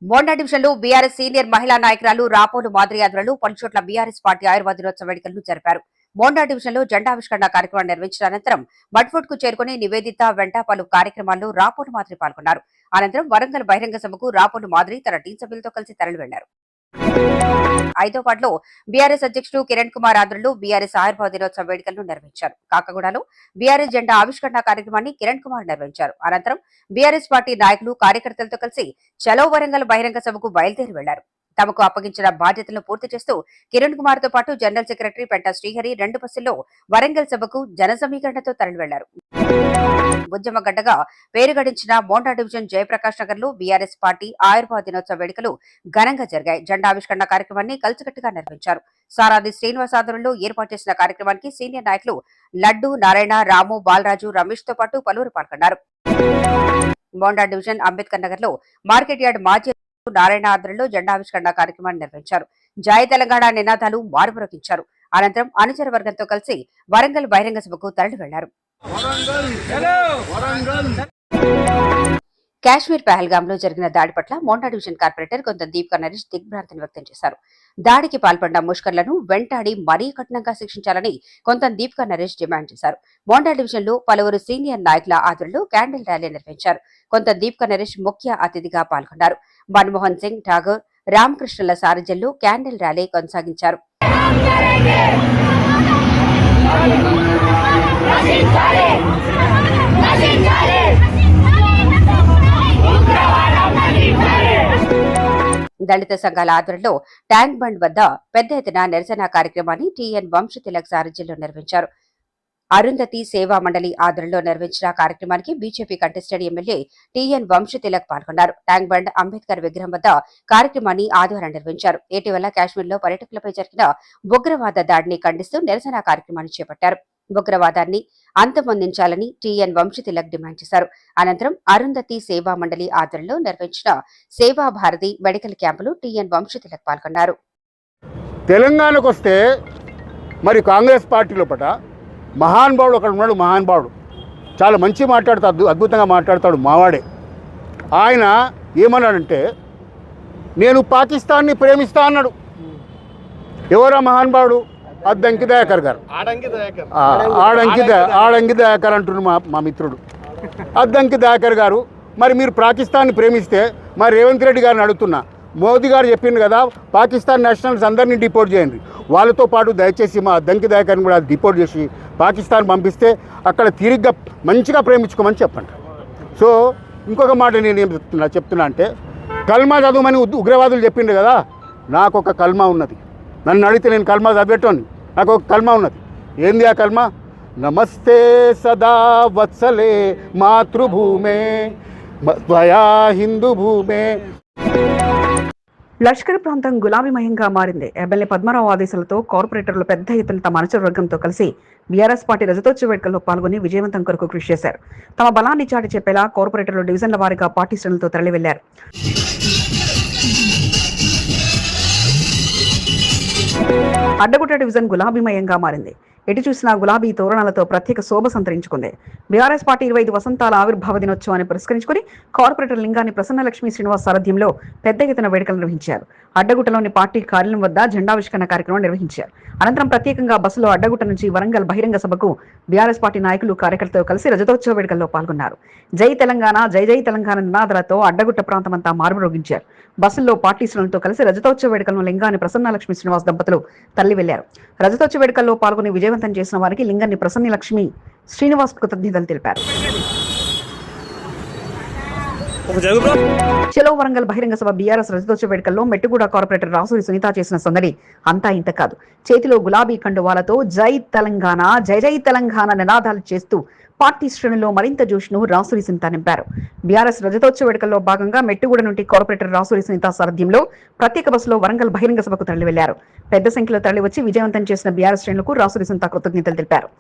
మోండా డివిజన్లో బీఆర్ఎస్ సీనియర్ మహిళా నాయకురాలు రాపోలు మాదిరి ఆధ్వర్యంలో పలుచోట్ల బీఆర్ఎస్ పార్టీ ఆయుర్వేద దినోత్సవ వేడుకలను జరిపారు. మోండా డివిజన్లో జెండావిష్కరణ కార్యక్రమాన్ని నిర్వహించిన అనంతరం మడ్ఫుడ్ కు చేరుకుని నివేదిత వెంట పలు కార్యక్రమాల్లో రాపోలు మాదిరి పాల్గొన్నారు. అనంతరం వరంగల్ బహిరంగ సభకు రాపోలు మాదిరి తన టీం సభ్యులతో కలిసి తరలి వెళ్లారు. 5వ వార్డులో బీఆర్ఎస్ అధ్యక్షుడు కిరణ్ కుమార్ ఆధ్వర్యంలో బీఆర్ఎస్ ఆయుర్వేద దినోత్సవ వేడుకలను నిర్వహించారు. కాకగూడలో బీఆర్ఎస్ జెండా ఆవిష్కరణ కార్యక్రమాన్ని కిరణ్ కుమార్ నిర్వహించారు. అనంతరం బీఆర్ఎస్ పార్టీ నాయకులు కార్యకర్తలతో కలిసి చలో వరంగల్ బహిరంగ సభకు బయలుదేరి వెళ్లారు. తమకు అప్పగించిన బాధ్యతలను పూర్తి చేస్తూ కిరణ్ కుమార్ తో పాటు జనరల్ సెక్రటరీ పెంట శ్రీహరి 2 బస్సుల్లో వరంగల్ సభకు జన సమీకరణతో తరలి వెళ్లారు. ఉద్యమ గడ్డగా పేరు గడించిన మోండా డివిజన్ జయప్రకాష్ నగర్ లో బీఆర్ఎస్ పార్టీ ఆయుర్వేద దినోత్సవ వేడుకలు ఘనంగా జరిగాయి. జెండావిష్కరణ కార్యక్రమాన్ని కలిసికట్టుగా నిర్వహించారు. సారాది శ్రీనివాస్ ఆధ్వర్యంలో ఏర్పాటు చేసిన కార్యక్రమానికి సీనియర్ నాయకులు లడ్డు, నారాయణ, రాము, బాలరాజు, రమేష్ తో పాటు పలువురు పాల్గొన్నారు. మోండా డివిజన్ అంబేద్కర్ నగర్ లో మార్కెట్ యార్డ్ మాజీ నారాయణ ఆధ్వర్యంలో జెండావిష్కరణ కార్యక్రమాన్ని నిర్వహించారు. జయ తెలంగాణ నినాదాలు మారుమ్రోగించారు. అనంతరం అనుచర వర్గంతో కలిసి వరంగల్ బహిరంగ సభకు తరలి వెళ్లారు. కాశ్మీర్ పహల్గామ్ లో జరిగిన దాడి పట్ల మోండా డివిజన్ కార్పొరేటర్ కొంత దీపికా నరేష్ దిగ్భ్రాంతిని వ్యక్తం చేశారు. దాడికి పాల్పడిన ముష్కర్లను వెంటాడి మరీ కఠినంగా శిక్షించాలని కొంత దీపికా నరేష్ డిమాండ్ చేశారు. మోండా డివిజన్ లో పలువురు సీనియర్ నాయకుల ఆధ్వర్యంలో క్యాండిల్ ర్యాలీ నిర్వహించారు. కొంత దీపికా నరేష్ ముఖ్య అతిథిగా పాల్గొన్నారు. మన్మోహన్ సింగ్ ఠాగూర్, రామకృష్ణుల సారథ్యంలో క్యాండిల్ ర్యాలీ కొనసాగించారు. దళిత సంఘాల ఆధ్వర్యంలో ట్యాంక్ బండ్ వద్ద పెద్ద ఎత్తున నిరసన కార్యక్రమాన్ని టీఎన్ వంశతిలక్ సారథ్యంలో నిర్వహించారు. అరుంధతి సేవా మండలి ఆధ్వర్యంలో నిర్వహించిన కార్యక్రమానికి BJP contested MLA TN Vamshatilak పాల్గొన్నారు. ట్యాంక్ బండ్ అంబేద్కర్ విగ్రహం వద్ద కార్యక్రమాన్ని ఆదివారం నిర్వహించారు. ఇటీవల కాశ్మీర్లో పర్యాటకులపై జరిగిన ఉగ్రవాద దాడిని ఖండిస్తూ నిరసన కార్యక్రమాన్ని చేపట్టారు. ఉగ్రవాదాన్ని అంతమొందించాలని టీఎన్ వంశతిలక్ డిమాండ్ చేశారు. అనంతరం అరుంధతి సేవా మండలి ఆధ్వర్యంలో నిర్వహించిన సేవా భారతి మెడికల్ క్యాంపులో టీఎన్ వంశతిలక్ పాల్గొన్నారు. తెలంగాణకు వస్తే మరి కాంగ్రెస్ పార్టీ లోపల మహానుభావుడు అక్కడ ఉన్నాడు. మహానుభావుడు చాలా మంచి మాట్లాడతాడు, అద్భుతంగా మాట్లాడతాడు. మావాడే ఆయన ఏమన్నాడంటే నేను పాకిస్తాన్ని ప్రేమిస్తా అన్నాడు. ఎవరా మహానుభావుడు? అద్దంకి దయాకర్ గారు. ఆడంకి దయాకర్ అంటున్నారు మా మిత్రుడు అద్దంకి దయాకర్ గారు. మరి మీరు పాకిస్తాన్ని ప్రేమిస్తే మరి రేవంత్ రెడ్డి గారిని అడుగుతున్నా, మోదీ గారు చెప్పింది కదా పాకిస్తాన్ నేషనల్స్ అందరినీ డిపోర్ట్ చేయండి, వాళ్ళతో పాటు దయచేసి మా అద్దంకి దయాకర్ని కూడా డిపోర్ట్ చేసి పాకిస్తాన్ పంపిస్తే అక్కడ తిరిగ్గా మంచిగా ప్రేమించుకోమని చెప్పండి. సో ఇంకొక మాట నేను ఏం చెప్తున్నా అంటే కల్మా చదవమని ఉగ్రవాదులు చెప్పిండు కదా, నాకు ఒక కల్మా ఉన్నది. నన్ను అడిగితే నేను కల్మా చదివేటోని, నాకు ఒక కల్మా ఉన్నది. ఏంది ఆ కల్మా? నమస్తే సదా వత్సలే మాతృభూమే త్వయా హిందూ భూమే. లష్కర్ ప్రాంతం గులాబీమయంగా మారింది. ఎమ్మెల్యే పద్మారావు ఆదేశాలతో కార్పొరేటర్లు పెద్ద ఎత్తున తమ అనుచర వర్గంతో కలిసి బీఆర్ఎస్ పార్టీ రజతోత్సవ వేడుకల్లో పాల్గొని విజయవంతం కొరకు కృషి చేశారు. తమ బలాన్ని చాటి చెప్పేలా కార్పొరేటర్లు డివిజన్ల వారీగా పార్టీ శ్రేణులతో తరలి వెళ్లారు. అడ్డగుట్ట డివిజన్ గులాబీమయంగా మారింది. ఎటు చూసినా గులాబీ తోరణాలతో ప్రత్యేక శోభ సంతరించుకుంది. బీఆర్ఎస్ పార్టీ 25 వసంతాల ఆవిర్భావ దినోత్సవాన్ని పురస్కరించుకుని కార్పొరేటర్ లింగాన్ని ప్రసన్నలక్ష్మి శ్రీనివాస్ సారథ్యంలో పెద్ద ఎత్తున వేడుకలు నిర్వహించారు. అడ్డగుట్టలోని పార్టీ కార్యాలయం వద్ద జెండావిష్కరణ కార్యక్రమం నిర్వహించారు. అనంతరం ప్రత్యేకంగా బస్సులో అడ్డగుట్ట నుంచి వరంగల్ బహిరంగ సభకు బీఆర్ఎస్ పార్టీ నాయకులు కార్యకర్తలు కలిసి రజతోత్సవ వేడుకల్లో పాల్గొన్నారు. జై తెలంగాణ, జై జై తెలంగాణ నినాదాలతో అడ్డగుట్ట ప్రాంతమంతా మారుమ్రోగించారు. బస్సుల్లో పార్టీ శ్రేణులతో కలిసి రజతోత్సవ వేడుకలను లింగాన్ని ప్రసన్నలక్ష్మి శ్రీనివాస్ దంపతులు తరలి వెళ్లారు. రజతోత్సవ వేడుకల్లో పాల్గొని విజయవంతం చేసిన వారికి లింగాన్ని ప్రసన్నలక్ష్మి శ్రీనివాస్ కృతజ్ఞతలు తెలిపారు. చలో వరంగల్ బహిరంగ సభ బీఆర్ఎస్ రజతోత్సవ వేడుకల్లో మెట్టుగూడ కార్పొరేటర్ రాసూరి సునీత చేసిన సందడి అంతా ఇంత కాదు. చేతిలో గులాబీ కండువాలతో జై తెలంగాణ, జై జై తెలంగాణ నినాదాలు చేస్తూ పార్టీ శ్రేణుల్లో మరింత జోష్ను రాసూరి సునీత నింపారు. బీఆర్ఎస్ రజతోత్సవ వేడుకల్లో భాగంగా మెట్టుగూడ నుండి కార్పొరేటర్ రాసూరి సునీత సారథ్యంలో ప్రత్యేక బస్సులో వరంగల్ బహిరంగ సభకు తరలి వెళ్లారు. పెద్ద సంఖ్యలో తరలివచ్చి విజయవంతం చేసిన బీఆర్ఎస్ శ్రేణులకు రాసూరి సునీత కృతజ్ఞతలు తెలిపారు.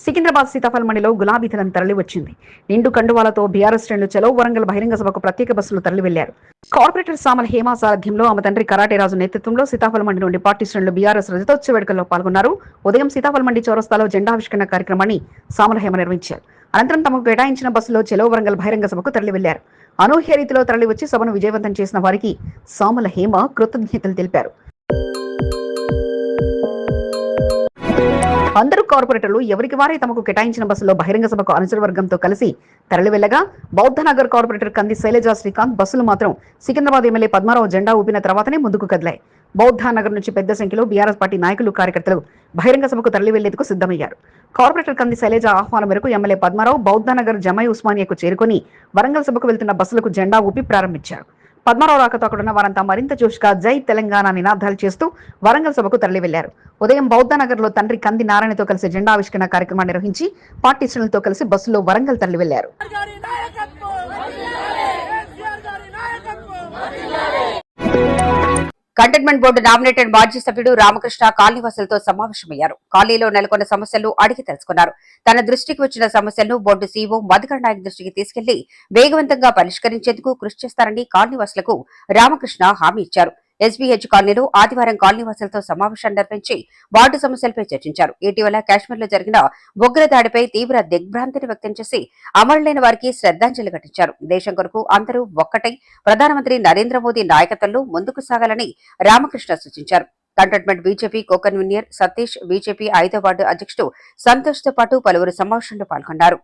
సికింద్రాబాద్ సీతాఫల్ మండిలో గులాబీ తెలం తరలి వచ్చింది. నిండు కండువాలతో బీఆర్ఎస్ శ్రేణులు చలో వరంగల్ బహిరంగ సభకు ప్రత్యేక బస్సులు తరలి వెళ్లారు. కార్పొరేటర్ సామల హేమా సారథ్యంలో ఆమె తండ్రి కరాటే రాజు నేతృత్వంలో సీతాఫల్ మండి నుండి పార్టీ శ్రేణులు బీఆర్ఎస్ రజతోత్సవ వేడుకల్లో పాల్గొన్నారు. ఉదయం సీతాఫల్ మండి చౌరస్తాలో జెండావిష్కరణ కార్యక్రమాన్ని సామల హేమ నిర్వహించారు. అనంతరం తమకు కేటాయించిన బస్సులో చలో వరంగల్ బహిరంగ సభకు తరలి వెళ్లారు. అనూహ్య రీతిలో తరలి వచ్చి సభను విజయవంతం చేసిన వారికి సామల హేమ కృతజ్ఞతలు తెలిపారు. అందరూ కార్పొరేటర్లు ఎవరికి వారే తమకు కేటాయించిన బస్సులో బహిరంగ సభకు అనుచర వర్గంతో కలిసి తరలి వెళ్లగా బౌద్ధనగర్ కార్పొరేటర్ కంది శైలజ శ్రీకాంత్ బస్సులు మాత్రం సికింద్రాబాద్ ఎమ్మెల్యే పద్మారావు జెండా ఊపిన తర్వాతనే ముందుకు కదిలాయి. బౌద్ధనగర్ నుంచి పెద్ద సంఖ్యలో బీఆర్ఎస్ పార్టీ నాయకులు, కార్యకర్తలు బహిరంగ సభకు తరలి వెళ్లేందుకు సిద్ధమయ్యారు. కార్పొరేటర్ కంది శైలజ ఆహ్వానం మేరకు ఎమ్మెల్యే పద్మారావు బౌద్ధనగర్ జమై ఉస్మానియాకు చేరుకుని వరంగల్ సభకు వెళ్తున్న బస్సులకు జెండా ఊపి ప్రారంభించారు. పద్మారావు రాకతో అక్కడున్న వారంతా మరింత జోష్గా జై తెలంగాణ నినాదాలు చేస్తూ వరంగల్ సభకు తరలి వెళ్లారు. ఉదయం బౌద్ధనగర్ లో తండ్రి కంది నారాయణతో కలిసి జెండావిష్కరణ కార్యక్రమాన్ని నిర్వహించి పార్టీ శ్రేణులతో కలిసి బస్సులో వరంగల్ తరలి వెళ్లారు. కంటైన్మెంట్ బోర్డు నామినేటెడ్ మాజీ సభ్యుడు రామకృష్ణ కాలనీవాసులతో సమావేశమయ్యారు. కాలనీలో నెలకొన్న సమస్యలు అడిగి తెలుసుకున్నారు. తన దృష్టికి వచ్చిన సమస్యలను బోర్డు సీఈఓ మధుకర్ నాయక్ దృష్టికి తీసుకెళ్లి వేగవంతంగా పరిష్కరించేందుకు కృషి చేస్తారని కాలనీవాసులకు రామకృష్ణ హామీ ఇచ్చారు. ఎస్బీహెచ్ కాలనీలో ఆదివారం కాలనీవాసులతో సమావేశాన్ని నిర్వహించి వార్డు సమస్యలపై చర్చించారు. ఇటీవల కాశ్మీర్లో జరిగిన ఉగ్రదాడిపై తీవ్ర దిగ్భ్రాంతిని వ్యక్తం చేసి అమరులైన వారికి శ్రద్ధాంజలి ఘటించారు. దేశం కొరకు అందరూ ఒక్కటై ప్రధానమంత్రి నరేంద్ర మోదీ నాయకత్వంలో ముందుకు సాగాలని రామకృష్ణ సూచించారు. Cantonment BJP co convener Satish, BJP 5వ వార్డు అధ్యక్షుడు సంతోష్ తో పాటు పలువురు సమావేశంలో పాల్గొన్నారు.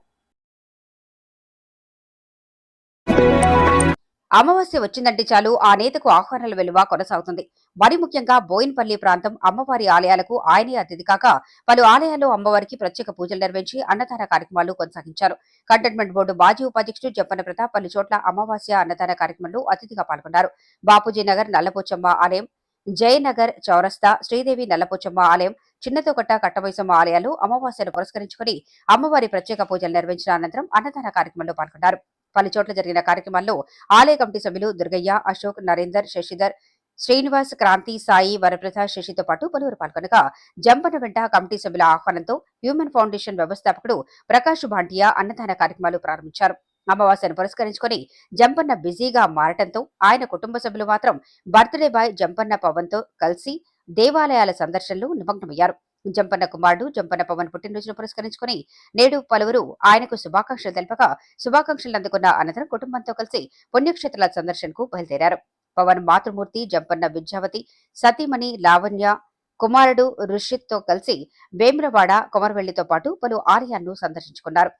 అమావాస్య వచ్చిందంటే చాలు ఆ నేతకు ఆహ్వానాల విలువ కొనసాగుతుంది. మరి ముఖ్యంగా బోయిన్పల్లి ప్రాంతం అమ్మవారి ఆలయాలకు ఆయనే అతిథి కాక పలు ఆలయాల్లో అమ్మవారికి ప్రత్యేక పూజలు నిర్వహించి అన్నదాన కార్యక్రమాలు కొనసాగించారు. కంటోన్మెంట్ బోర్డు మాజీ ఉపాధ్యక్షుడు జంపన ప్రతాప్ పలు చోట్ల అమావాస్య అన్నదాన కార్యక్రమంలో అతిథిగా పాల్గొన్నారు. బాపూజీ నగర్ నల్లపోచమ్మ ఆలయం, జయనగర్ చౌరస్తా, శ్రీదేవి నల్లపోచమ్మ ఆలయం, చిన్నతోకట్ట కట్టమైసమ్మ ఆలయాలు అమావాస్యను పురస్కరించుకుని అమ్మవారి ప్రత్యేక పూజలు నిర్వహించిన అనంతరం అన్నదాన కార్యక్రమంలో పాల్గొన్నారు. పలు చోట్ల జరిగిన కార్యక్రమాల్లో ఆలయ కమిటీ సభ్యులు దుర్గయ్య, అశోక్, నరేందర్, శశిధర్, శ్రీనివాస్, క్రాంతి, సాయి, వరప్రసాద్, శశితో పాటు పలువురు పాల్గొనగా జంపన వెంట కమిటీ సభ్యుల ఆహ్వానంతో హ్యూమన్ ఫౌండేషన్ వ్యవస్థాపకుడు ప్రకాష్ భాంటియా అన్నదాన కార్యక్రమాలు ప్రారంభించారు. అమావాస్యను పురస్కరించుకుని జంపన్న బిజీగా మారటంతో ఆయన కుటుంబ సభ్యులు మాత్రం బర్త్డే బాయ్ జంపన్న పవన్ తో కలిసి దేవాలయాల సందర్శనలు నిమగ్నమయ్యారు. జంపన్న కుమారుడు జంపన్న పవన్ పుట్టినరోజును పురస్కరించుకుని నేడు పలువురు ఆయనకు శుభాకాంక్షలు తెలపగా శుభాకాంక్షలు అందుకున్న అనంతరం కుటుంబంతో కలిసి పుణ్యక్షేత్రాల సందర్శనకు బయలుదేరారు. పవన్ మాతృమూర్తి జంపన్న విద్యావతి, సతీమణి లావణ్య, కుమారుడు రుషిత్ తో కలిసి వేములవాడ, కొమరవెల్లితో పాటు పలు ఆలయాలను సందర్శించుకున్నారు.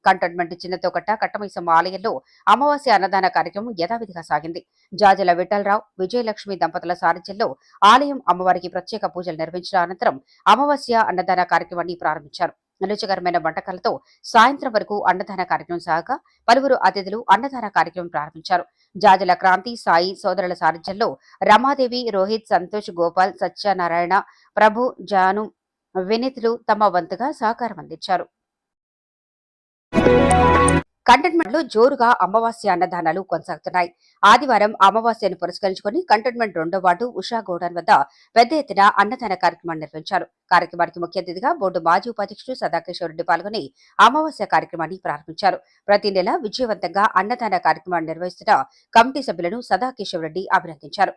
కంటోన్మెంట్ చిన్నతోకట్ట కట్టమైసమ్మ ఆలయంలో అమావాస్య అన్నదాన కార్యక్రమం యథావిధిగా సాగింది. జాజల విఠలరావు, విజయలక్ష్మి దంపతుల సారథ్యంలో ఆలయం అమ్మవారికి ప్రత్యేక పూజలు నిర్వహించిన అనంతరం అమావాస్య అన్నదాన కార్యక్రమాన్ని ప్రారంభించారు. రుచికరమైన వంటకాలతో సాయంత్రం వరకు అన్నదాన కార్యక్రమం సాగగా పలువురు అతిథులు అన్నదాన కార్యక్రమం ప్రారంభించారు. జాజల క్రాంతి, సాయి సోదరుల సారథ్యంలో రమాదేవి, రోహిత్, సంతోష్, గోపాల్, సత్యనారాయణ, ప్రభు, జాను, వినీత్లు తమ వంతుగా సహకారం అందించారు. కంటోన్మెంట్లో జోరుగా అమావాస్య అన్నదానాలు కొనసాగుతున్నాయి. ఆదివారం అమావాస్యను పురస్కరించుకుని కంటోన్మెంట్ 2వ వార్డు ఉషా గోడౌన్ వద్ద పెద్ద ఎత్తున అన్నదాన కార్యక్రమాన్ని నిర్వహించారు. కార్యక్రమానికి ముఖ్య అతిథిగా బోర్డు మాజీ ఉపాధ్యక్షుడు సదాకేశ్వర రెడ్డి పాల్గొని అమావాస్య కార్యక్రమాన్ని ప్రారంభించారు. ప్రతి నెల విజయవంతంగా అన్నదాన కార్యక్రమాన్ని నిర్వహిస్తున్న కమిటీ సభ్యులను సదాకేశ్వర రెడ్డి అభినందించారు.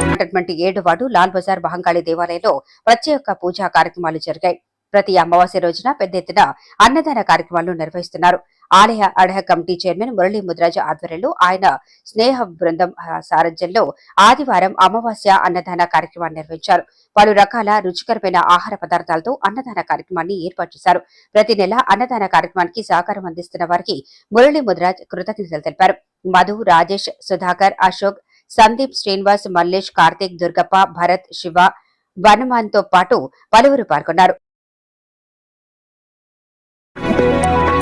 కంటోన్మెంట్ 7వ వార్డు లాల్ బజార్ మహంకాళి దేవాలయంలో ప్రత్యేక పూజా కార్యక్రమాలు జరిగాయి. ప్రతి అమావాస్య రోజున పెద్ద ఎత్తున అన్నదాన కార్యక్రమాలను నిర్వహిస్తున్నారు. ఆలయ అడహ కమిటీ చైర్మన్ మురళీ ముద్రాజు ఆధ్వర్యంలో ఆయన స్నేహ బృందం సారథ్యంలో ఆదివారం అమావాస్య అన్నదాన కార్యక్రమాన్ని నిర్వహించారు. పలు రకాల రుచికరమైన ఆహార పదార్థాలతో అన్నదాన కార్యక్రమాన్ని ఏర్పాటు చేశారు. ప్రతి నెల అన్నదాన కార్యక్రమానికి సహకారం అందిస్తున్న వారికి మురళీ ముద్రాజ్ కృతజ్ఞతలు తెలిపారు. మధు, రాజేష్, సుధాకర్, అశోక్, సందీప్, శ్రీనివాస్, మల్లేష్, కార్తిక్, దుర్గప్ప, భరత్, శివ, వనమాన్ తో పాటు పలువురు పాల్గొన్నారు.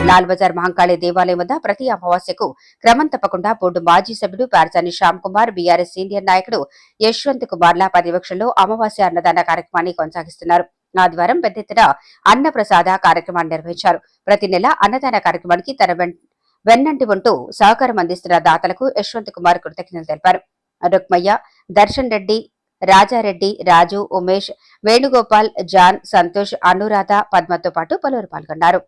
లాల్ బజార్ మహంకాళి దేవాలయం వద్ద ప్రతి అమావాస్యకు క్రమం తప్పకుండా బోర్డు మాజీ సభ్యుడు పార్సాని శ్యామ్ కుమార్, బీఆర్ఎస్ సీనియర్ నాయకుడు యశ్వంత్ కుమార్ల పర్యవేక్షణలో అమావాస్య అన్నదాన కార్యక్రమాన్ని కొనసాగిస్తున్నారు. ఆదివారం పెద్ద ఎత్తున అన్న ప్రసాద కార్యక్రమాన్ని నిర్వహించారు. ప్రతి నెల అన్నదాన కార్యక్రమానికి తన వెన్నంటి ఉంటూ సహకారం అందిస్తున్న దాతలకు యశ్వంత్ కుమార్ కృతజ్ఞతలు తెలిపారు. రుక్మయ్య, దర్శన్ రెడ్డి, రాజారెడ్డి, రాజు, ఉమేష్, వేణుగోపాల్, జాన్, సంతోష్, అనురాధ, పద్మతో పాటు పలువురు పాల్గొన్నారు.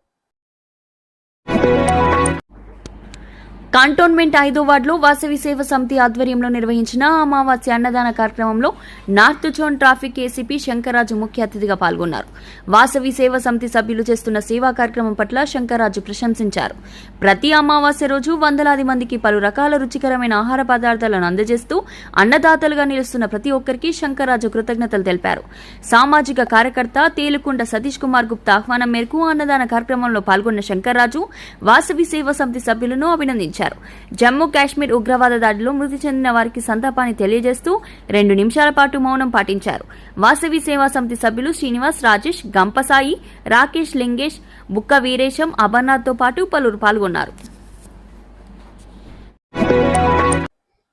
కంటోన్మెంట్ 5వ వార్డులో వాసవి సేవ సమితి ఆధ్వర్యంలో నిర్వహించిన అమావాస్య అన్నదాన కార్యక్రమంలో north zone traffic ACP Shankarraju ముఖ్య అతిథిగా పాల్గొన్నారు. వాసవి సేవ సమితి సభ్యులు చేస్తున్న సేవా కార్యక్రమం పట్ల శంకర్రాజు ప్రశంసించారు. ప్రతి అమావాస్య రోజు వందలాది మందికి పలు రకాల రుచికరమైన ఆహార పదార్థాలను అందజేస్తూ అన్నదాతలుగా నిలుస్తున్న ప్రతి ఒక్కరికి శంకర్రాజు కృతజ్ఞతలు తెలిపారు. సామాజిక కార్యకర్త తేలుకుంట సతీష్ కుమార్ గుప్తా ఆహ్వానం మేరకు అన్నదాన కార్యక్రమంలో పాల్గొన్న శంకర్రాజు వాసవి సేవ సమితి సభ్యులను అభినందించారు. జమ్మూ కాశ్మీర్ ఉగ్రవాద దాడిలో మృతి చెందిన వారికి సంతాపాన్ని తెలియజేస్తూ 2 నిమిషాల పాటు మౌనం పాటించారు. వాసవి సేవా సమితి సభ్యులు శ్రీనివాస్, రాజేష్, గంపసాయి, రాకేష్, లింగేష్, బుక్క వీరేశం, అమర్నాథ్ తో పాటు పలువురు పాల్గొన్నారు.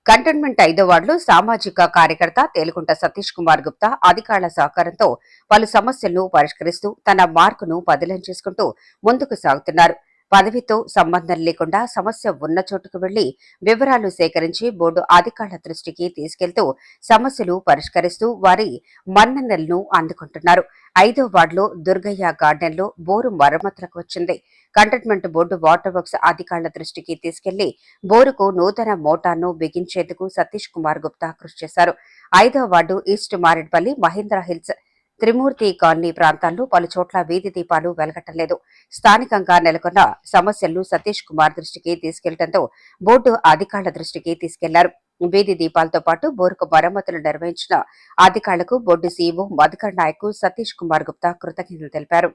కంటోన్మెంట్ 5వ వార్డులో సామాజిక కార్యకర్త తేలుకుంట సతీష్ కుమార్ గుప్తా అధికారుల సహకారంతో పలు సమస్యలను పరిష్కరిస్తూ తన మార్కును బదిలీ చేసుకుంటూ ముందుకు సాగుతున్నారు. పదవితో సంబంధం లేకుండా సమస్య ఉన్న చోటుకు వెళ్లి వివరాలు సేకరించి బోర్డు అధికారుల దృష్టికి తీసుకెళ్తూ సమస్యలు పరిష్కరిస్తూ వారి మన్ననలను అందుకుంటున్నారు. 5వ వార్డులో దుర్గయ్య గార్డెన్లో బోరు మరమ్మతులకు వచ్చింది. కంటోన్మెంట్ బోర్డు వాటర్ వర్క్స్ అధికారుల దృష్టికి తీసుకెళ్లి బోరుకు నూతన మోటార్ను బిగించేందుకు సతీష్ కుమార్ గుప్తా కృషి చేశారు. 5వ ward East Marredpally, Mahendra Hills, Trimurthy colony ప్రాంతాల్లో పలు చోట్ల వీధి దీపాలు వెలగటలేదు. స్థానికంగా నెలకొన్న సమస్యలను సతీష్ కుమార్ దృష్టికి తీసుకెళ్లడంతో బోర్డు అధికారుల దృష్టికి తీసుకెళ్లారు. వీధి దీపాలతో పాటు బోరుకు మరమ్మతులు నిర్వహించిన అధికారులకు బోర్డు సీఈఓ మధుకర్ నాయక్, సతీష్ కుమార్ గుప్తా కృతజ్ఞతలు తెలిపారు.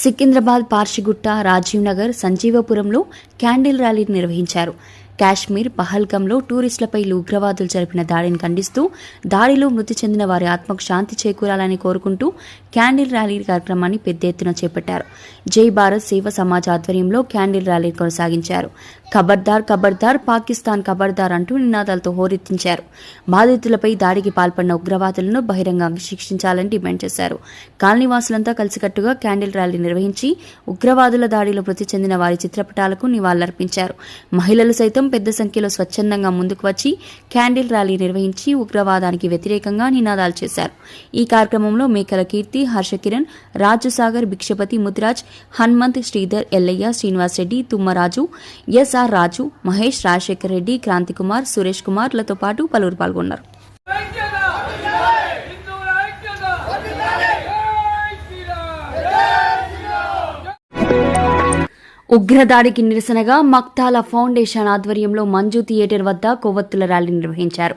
సికింద్రాబాద్, పార్షిగుట్ట, రాజీవ్ నగర్, సంజీవపురంలో క్యాండిల్ ర్యాలీ నిర్వహించారు. కాశ్మీర్ పహల్గంలో టూరిస్టులపై ఉగ్రవాదులు జరిపిన దాడిని ఖండిస్తూ దాడిలో మృతి చెందిన వారి ఆత్మకు శాంతి చేకూరాలని కోరుకుంటూ క్యాండిల్ ర్యాలీ కార్యక్రమాన్ని పెద్ద ఎత్తున చేపట్టారు. జై భారత్ సేవ సమాజ్ ఆధ్వర్యంలో క్యాండిల్ ర్యాలీ కొనసాగించారు. ఖబర్దార్ ఖబర్దార్, పాకిస్తాన్ ఖబర్దార్ అంటూ నినాదాలతో హోరెత్తించారు. బాధితులపై దాడికి పాల్పడిన ఉగ్రవాదులను బహిరంగంగా శిక్షించాలని డిమాండ్ చేశారు. కాలనీవాసులంతా కలిసికట్టుగా క్యాండిల్ ర్యాలీ నిర్వహించి ఉగ్రవాదుల దాడిలో మృతి చెందిన వారి చిత్రపటాలకు నివాళులర్పించారు. మహిళలు సైతం పెద్ద సంఖ్యలో స్వచ్ఛందంగా ముందుకు వచ్చి క్యాండిల్ ర్యాలీ నిర్వహించి ఉగ్రవాదానికి వ్యతిరేకంగా నినాదాలు చేశారు. ఈ కార్యక్రమంలో మేకల కీర్తి, హర్షకిరణ్, రాజుసాగర్, భిక్షపతి, ముదిరాజ్, హనుమంత్, శ్రీధర్, ఎల్లయ్య, శ్రీనివాస్ రెడ్డి, తుమ్మరాజు, ఎస్ఆర్ రాజు, మహేష్, రాజశేఖర్ రెడ్డి, క్రాంతి కుమార్, సురేష్ కుమార్ లతో పాటు పలువురు పాల్గొన్నారు. ఉగ్రదాడికి నిరసనగా మక్తాల ఫౌండేషన్ ఆధ్వర్యంలో మంజు థియేటర్ వద్ద కొవ్వొత్తుల ర్యాలీ నిర్వహించారు.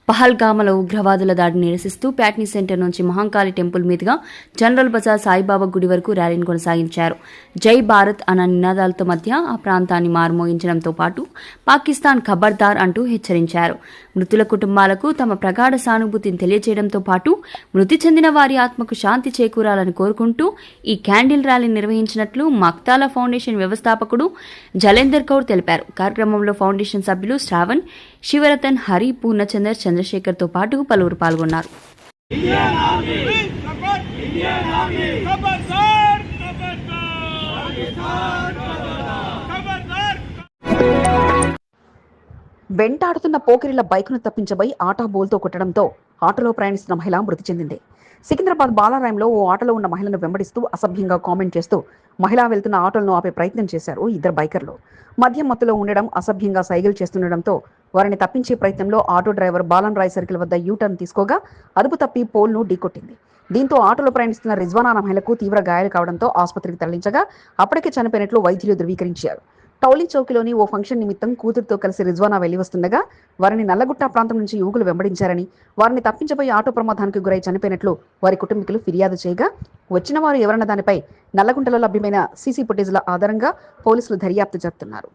పహల్గామలో ఉగ్రవాదుల దాడిని నిరసిస్తూ ప్యాట్నీ సెంటర్ నుంచి మహంకాళి టెంపుల్ మీదుగా జనరల్ బజార్ సాయిబాబా గుడి వరకు ర్యాలీని కొనసాగించారు. జై భారత్ అన్న నినాదాలతో మధ్య ఆ ప్రాంతాన్ని మారుమోగించడంతో పాటు పాకిస్తాన్ ఖబర్దార్ అంటూ హెచ్చరించారు. మృతుల కుటుంబాలకు తమ ప్రగాఢ సానుభూతిని తెలియజేయడంతో పాటు మృతి చెందిన వారి ఆత్మకు శాంతి చేకూరాలని కోరుకుంటూ ఈ క్యాండిల్ ర్యాలీ నిర్వహించినట్లు మక్తాల ఫౌండేషన్ వ్యవస్థ వ్యవస్థాపకుడు జలేందర్ కౌర్ తెలిపారు. కార్యక్రమంలో ఫౌండేషన్ సభ్యులు శ్రావణ్, శివరతన్, హరి, పూర్ణచందర్, చంద్రశేఖర్తో పాటు పలువురు పాల్గొన్నారు. వెంటాడుతున్న పోకిరిల బైకును తప్పించబోయి ఆటో బోల్తో కొట్టడంతో ఆటోలో ప్రయాణిస్తున్న మహిళ మృతి చెందింది. సికింద్రాబాద్ బాలారాయంలో ఓ ఆటోలో ఉన్న మహిళను వెంబడిస్తూ అసభ్యంగా కామెంట్ చేస్తూ మహిళ వెళ్తున్న ఆటోలను ఆపే ప్రయత్నం చేశారు ఇద్దరు బైకర్లు. మద్యం మత్తులో ఉండడం, అసభ్యంగా సైగలు చేస్తుండటంతో వారిని తప్పించే ప్రయత్నంలో auto driver Balan Roy circle వద్ద యూటర్న్ తీసుకోగా అదుపు తప్పి పోల్ను ఢీకొట్టింది. దీంతో ఆటోలో ప్రయాణిస్తున్న రిజ్వానా అనే మహిళకు తీవ్ర గాయాలు కావడంతో ఆసుపత్రికి తరలించగా అప్పటికే చనిపోయినట్లు వైద్యులు ధృవీకరించారు. టౌలీ చౌకీలోని ఓ ఫంక్షన్ నిమిత్తం కూతురుతో కలిసి రిజ్వానా వెళ్లి వస్తుండగా వారిని నల్లగుట్ట ప్రాంతం నుంచి యువకులు వెంబడించారని, వారిని తప్పించబోయి ఆటో ప్రమాదానికి గురై చనిపోయినట్లు వారి కుటుంబీకులు ఫిర్యాదు చేయగా వచ్చిన వారు ఎవరన్న దానిపై నల్లగుంటలో లభ్యమైన సీసీ ఫుటేజ్ల ఆధారంగా పోలీసులు దర్యాప్తు జరుపుతున్నారు.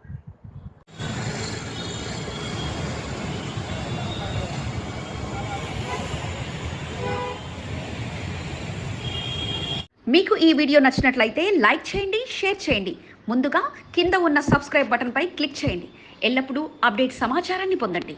మీకు ఈ వీడియో నచ్చినట్లయితే లైక్ చేయండి, షేర్ చేయండి. ముందుగా కింద ఉన్న సబ్స్క్రైబ్ బటన్పై క్లిక్ చేయండి. ఎల్లప్పుడూ అప్డేట్ సమాచారాన్ని పొందండి.